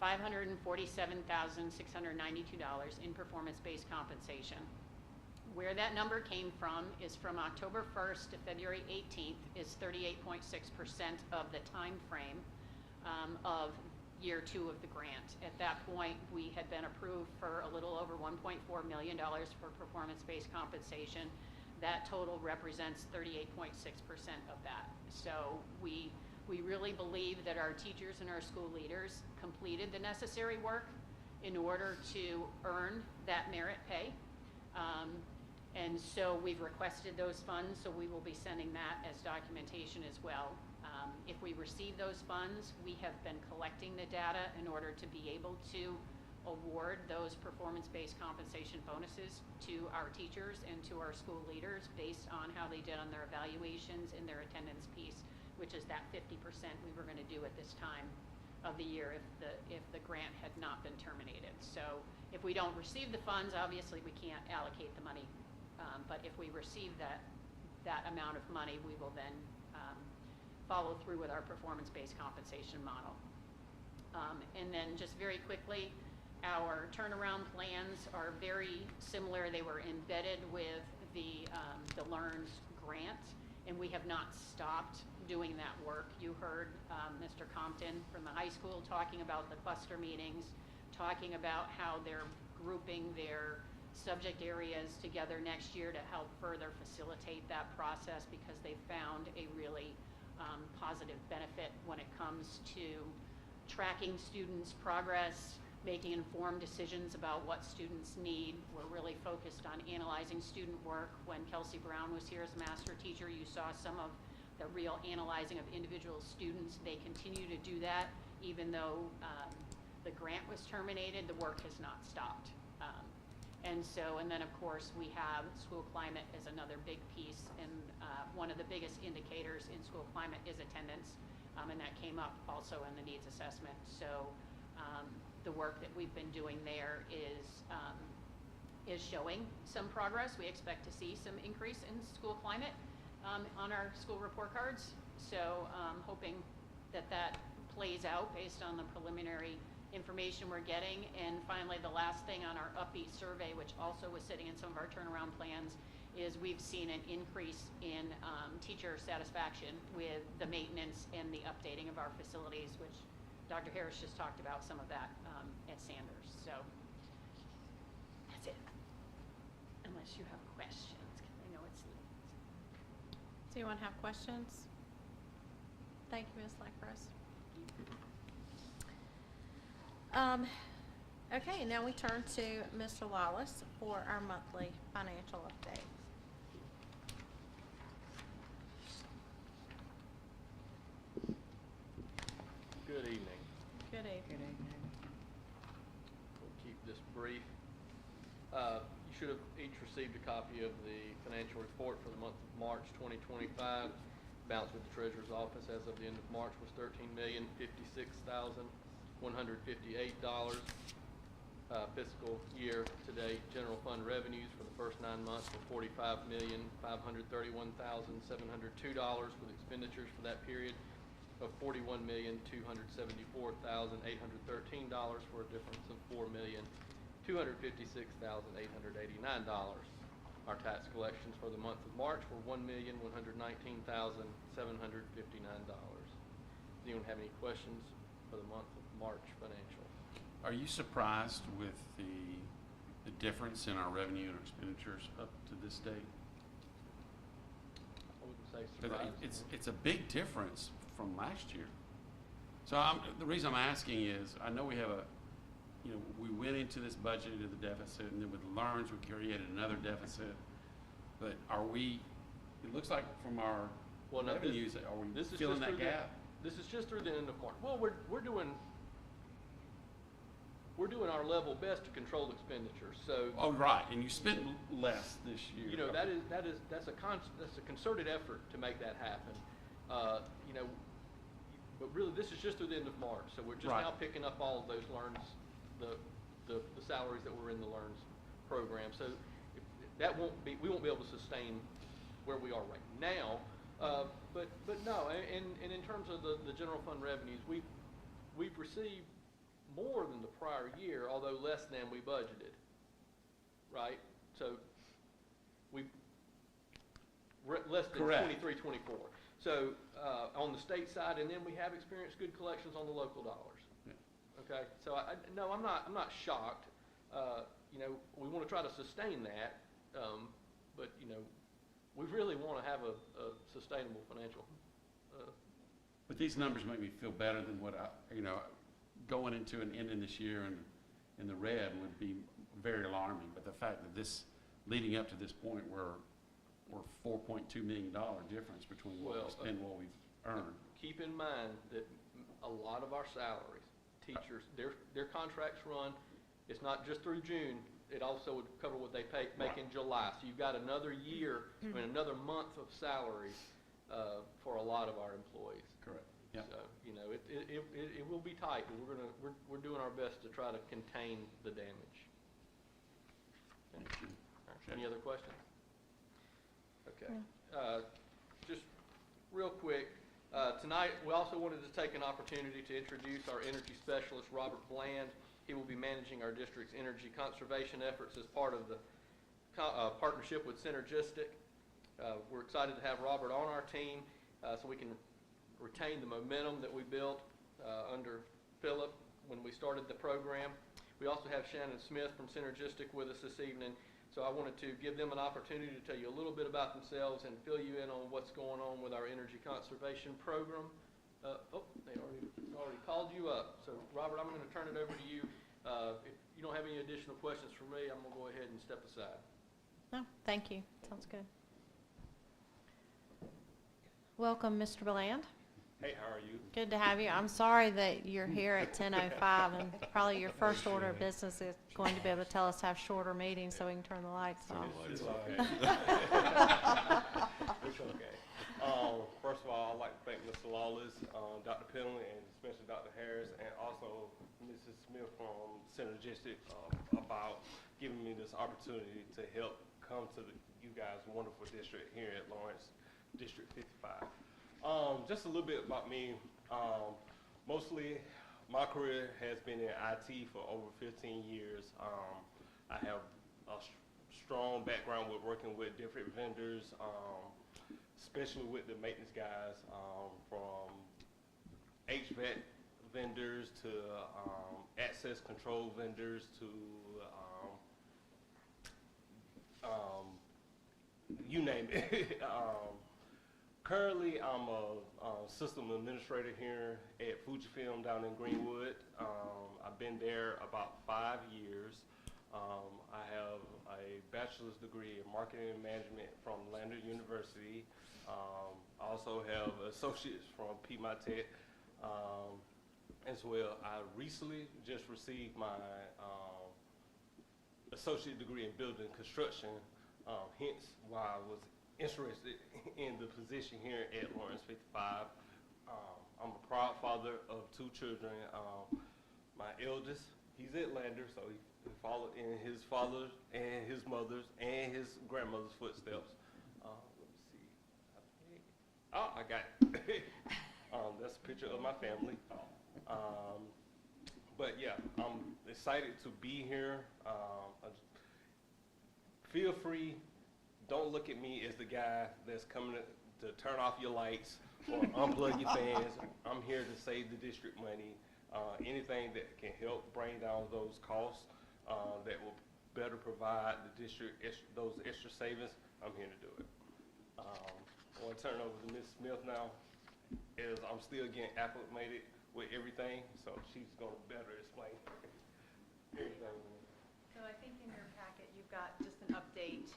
$547,692 in performance-based compensation. Where that number came from is from October 1st to February 18th is 38.6% of the time frame of year 2 of the grant. At that point, we had been approved for a little over $1.4 million for performance-based compensation. That total represents 38.6% of that. So we really believe that our teachers and our school leaders completed the necessary work in order to earn that merit pay. And so we've requested those funds, so we will be sending that as documentation as well. If we receive those funds, we have been collecting the data in order to be able to award those performance-based compensation bonuses to our teachers and to our school leaders based on how they did on their evaluations and their attendance piece, which is that 50% we were going to do at this time of the year if the grant had not been terminated. So if we don't receive the funds, obviously we can't allocate the money. But if we receive that amount of money, we will then follow through with our performance-based compensation model. And then just very quickly, our turnaround plans are very similar. They were embedded with the LEARNS grant, and we have not stopped doing that work. You heard Mr. Compton from the high school talking about the cluster meetings, talking about how they're grouping their subject areas together next year to help further facilitate that process because they found a really positive benefit when it comes to tracking students' progress, making informed decisions about what students need. We're really focused on analyzing student work. When Kelsey Brown was here as a master teacher, you saw some of the real analyzing of individual students. They continue to do that even though the grant was terminated, the work has not stopped. And so, and then of course, we have school climate as another big piece, and one of the biggest indicators in school climate is attendance, and that came up also in the needs assessment. So the work that we've been doing there is showing some progress. We expect to see some increase in school climate on our school report cards. So hoping that that plays out based on the preliminary information we're getting. And finally, the last thing on our upbeat survey, which also was sitting in some of our turnaround plans, is we've seen an increase in teacher satisfaction with the maintenance and the updating of our facilities, which Dr. Harris just talked about some of that at Sanders. So that's it. Unless you have questions, because I know it's late. Do you want to have questions? Thank you, Ms. Lackros. Okay, now we turn to Mr. Lawless for our monthly financial update. Good evening. Good evening. We'll keep this brief. You should have each received a copy of the financial report for the month of March 2025. Balance with the Treasurer's Office as of the end of March was $13,056,158. Fiscal year to date, general fund revenues for the first 9 months were $45,531,702, with expenditures for that period of $41,274,813, for a difference of $4,256,889. Our tax collections for the month of March were $1,119,759. Does anyone have any questions for the month of March financial? Are you surprised with the difference in our revenue and expenditures up to this date? I wouldn't say 'Cause surprised. it's a big difference from last year. So the reason I'm asking is, I know we have we went into this budget into the deficit, and then with LEARNs, we created another deficit. But it looks like from our revenues, are we filling that gap? This is just through the end of March. Well, we're doing our level best to control expenditures. So. Oh, right, and you spent less this year. You know, that's a concerted effort to make that happen. But really, this is just through the end of March, so we're just now picking up all of those LEARNs, the salaries that were in the LEARNs program. So we won't be able to sustain where we are right now. But no, and in terms of the general fund revenues, we've received more than the prior year, although less than we budgeted. Right? So less than 23, 24. So on the state side, and then we have experienced good collections on the local dollars. Yeah. Okay, so I'm not shocked. We want to try to sustain that, but we really want to have a sustainable financial. But these numbers make me feel better than what going into and ending this year in the red would be very alarming. But the fact that leading up to this point, we're $4.2 million difference between what we spend and what we've earned. Keep in mind that a lot of our salaries, teachers, their contracts run. It's not just through June. It also would cover what they make in July. So you've got another year, another month of salaries for a lot of our employees. Correct. Yeah. So it will be tight, but we're doing our best to try to contain the damage. Thank you. Any other questions? Okay. Just real quick, tonight we also wanted to take an opportunity to introduce our energy specialist, Robert Bland. He will be managing our district's energy conservation efforts as part of the partnership with Synergistic. We're excited to have Robert on our team so we can retain the momentum that we built under Philip when we started the program. We also have Shannon Smith from Synergistic with us this evening. So I wanted to give them an opportunity to tell you a little bit about themselves and fill you in on what's going on with our energy conservation program. They already called you up. So Robert, I'm going to turn it over to you. If you don't have any additional questions for me, I'm going to go ahead and step aside. No, thank you. Sounds good. Welcome, Mr. Bland. Hey, how are you? Good to have you. I'm sorry that you're here at 10:05, and probably your first order of business is going to be able to tell us to have shorter meetings so we can turn the lights off. It's okay. It's okay. First of all, I'd like to thank Mr. Lawless, Dr. Penley, and especially Dr. Harris, and also Mrs. Smith from Synergistic about giving me this opportunity to help come to you guys' wonderful district here at Lawrence District 55. Just a little bit about me. Mostly, my career has been in IT for over 15 years. I have a strong background with working with different vendors, especially with the maintenance guys, from HVAC vendors to access control vendors to you name it. Currently, I'm a system administrator here at Fujifilm down in Greenwood. I've been there about 5 years. I have a bachelor's degree in marketing and management from Lander University. I also have associates from Piedmont Tech as well. I recently just received my associate degree in building construction, hence why I was interested in the position here at Lawrence 55. I'm a proud father of 2 children. My eldest, he's at Lander, so he followed in his father's and his mother's and his grandmother's footsteps. Let me see. I got it. That's a picture of my family. But yeah, I'm excited to be here. Feel free. Don't look at me as the guy that's coming to turn off your lights or unplug your fans. I'm here to save the district money. Anything that can help bring down those costs that will better provide the district those extra savings, I'm here to do it. I want to turn it over to Ms. Smith now, as I'm still getting acclimated with everything, so she's going to better explain everything. So I think in your packet, you've got just an update,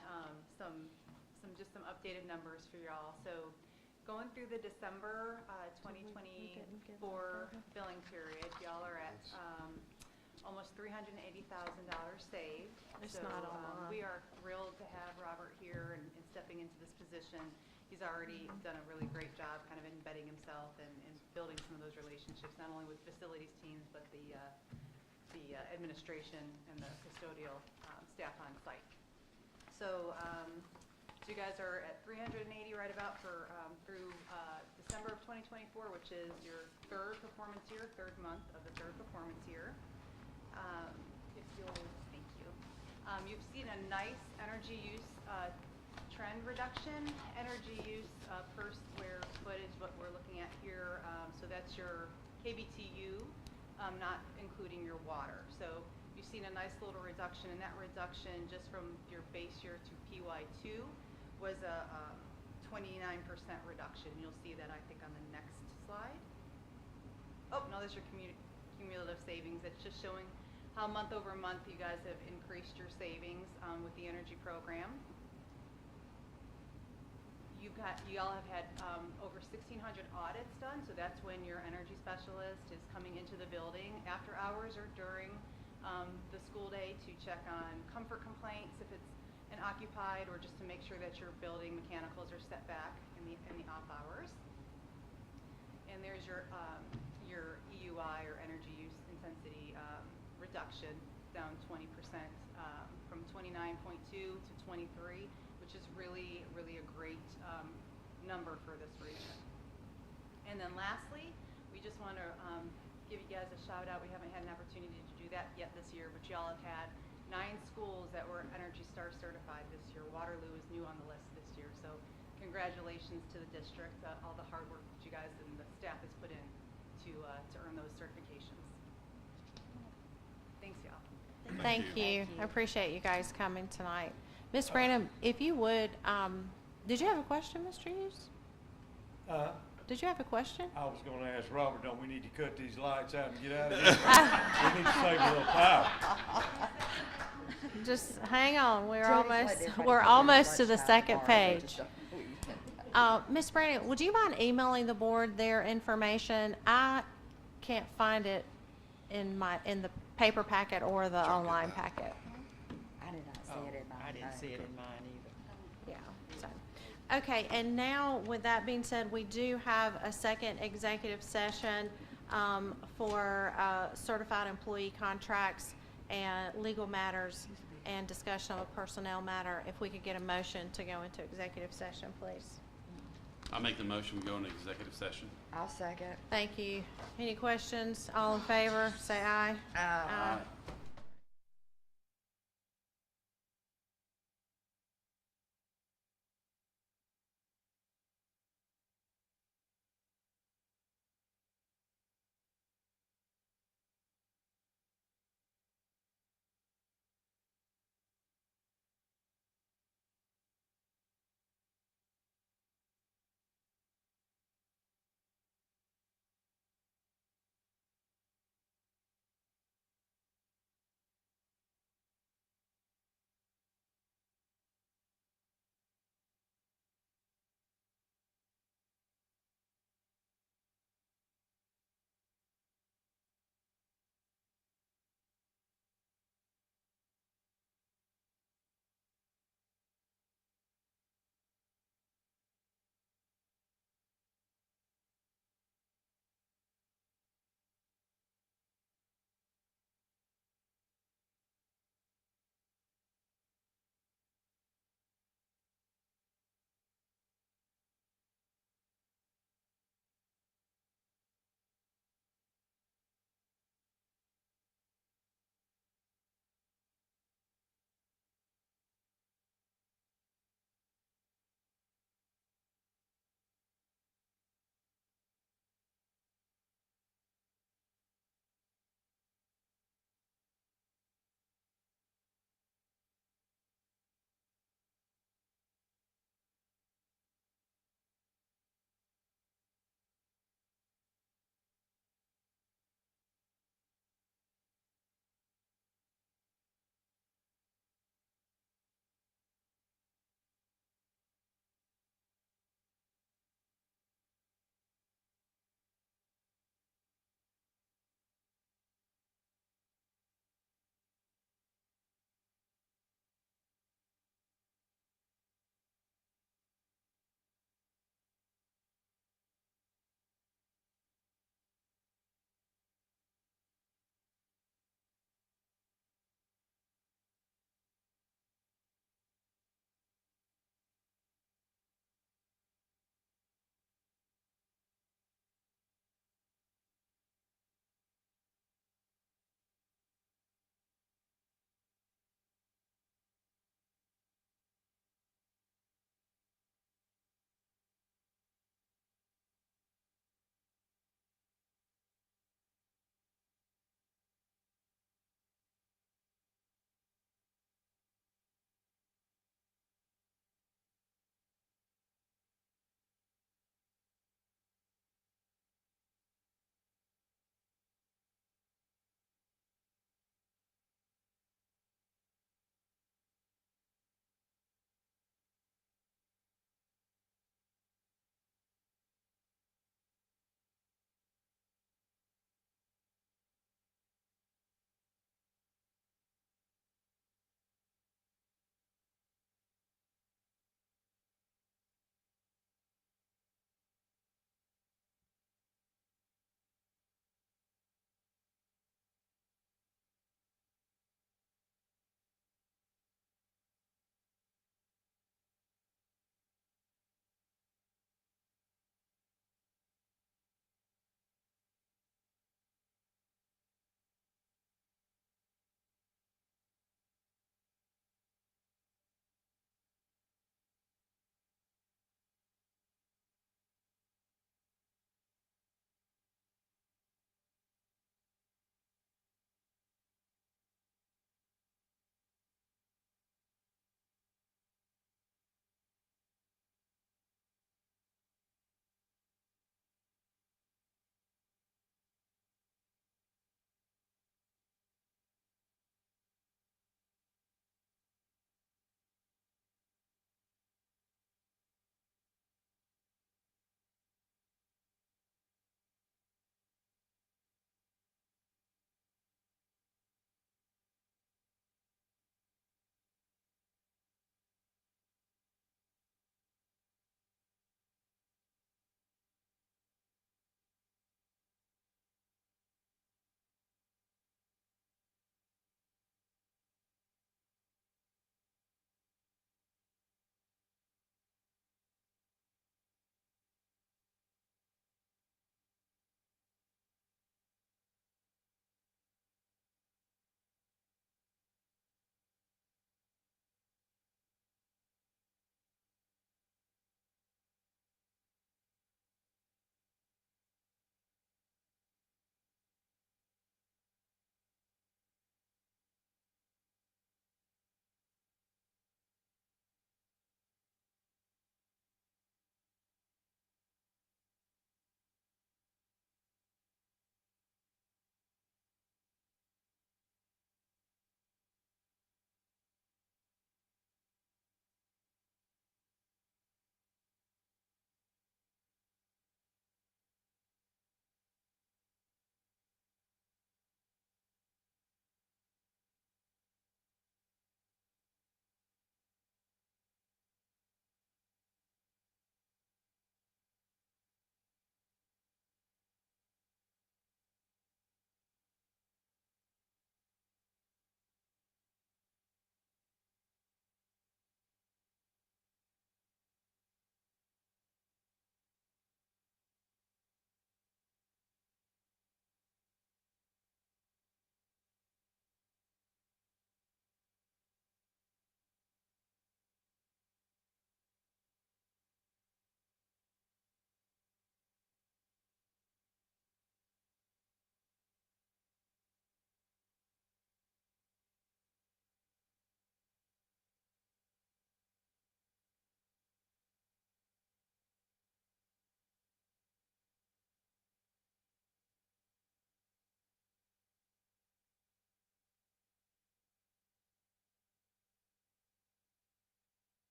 some updated numbers for y'all. So going through the December 2024 billing period, y'all are at almost $380,000 saved. It's So not on mine. we are thrilled to have Robert here and stepping into this position. He's already done a really great job kind of embedding himself and building some of those relationships, not only with facilities teams, but the administration and the custodial staff on site. So you guys are at 380 right about for through December of 2024, which is your third performance year, third month of the third performance year. If you'll, thank you. You've seen a nice energy use trend reduction. Energy use per square foot is what we're looking at here. So that's your KBTU, not including your water. So you've seen a nice little reduction, and that reduction just from your base year to PY2 was a 29% reduction. You'll see that, I think, on the next slide. Oh, no, there's your cumulative savings. It's just showing how month over month you guys have increased your savings with the energy program. You all have had over 1,600 audits done, so that's when your energy specialist is coming into the building after hours or during the school day to check on comfort complaints if it's an occupied, or just to make sure that your building mechanicals are set back in the off hours. And there's your EUI, or energy use intensity reduction, down 20% from 29.2 to 23, which is really, really a great number for this region. And then lastly, we just want to give you guys a shout out. We haven't had an opportunity to do that yet this year, but y'all have had 9 schools that were Energy Star certified this year. Waterloo is new on the list this year, so congratulations to the district, all the hard work that you guys and the staff has put in to earn those certifications. Thanks, y'all. Thank you. I appreciate you guys coming tonight. Ms. Branham, if you would, did you have a question, Mr. Hughes? Did you have a question? I was gonna ask Robert, don't we need to cut these lights out and get out of here? We need to save a little power. Just hang on. We're Jody's letting almost everybody we're have their almost to the lunchtime second tomorrow. They page. just don't believe in that. Ms. Brandon, would you mind emailing the board their information? I can't find it in the paper packet or the online packet. I did not see it in mine. I didn't see it in mine either. Yeah, so, okay, and now with that being said, we do have a second executive session for certified employee contracts and legal matters and discussion of a personnel matter. If we could get a motion to go into executive session, please. I make the motion, we go into executive session. I'll second. Thank you. Any questions? All in favor, say aye. Aye.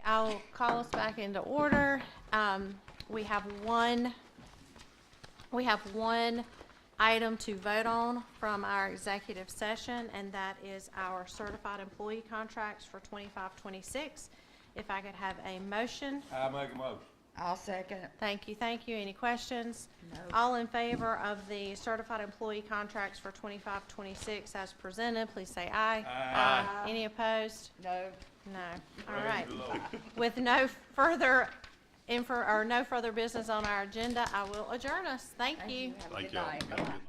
I'll call us back into order. We have one item to vote on from our executive session, and that is our certified employee contracts for 25-26. If I could have a motion. I make a motion. I'll second. Thank you, thank you. Any questions? No. All in favor of the certified employee contracts for 25-26 as presented, please say aye. Aye. Any opposed? No. No. All Praise right. the Lord. With no further no further business on our agenda, I will adjourn us. Thank you. Have a Thank good you all. night. Have a good night.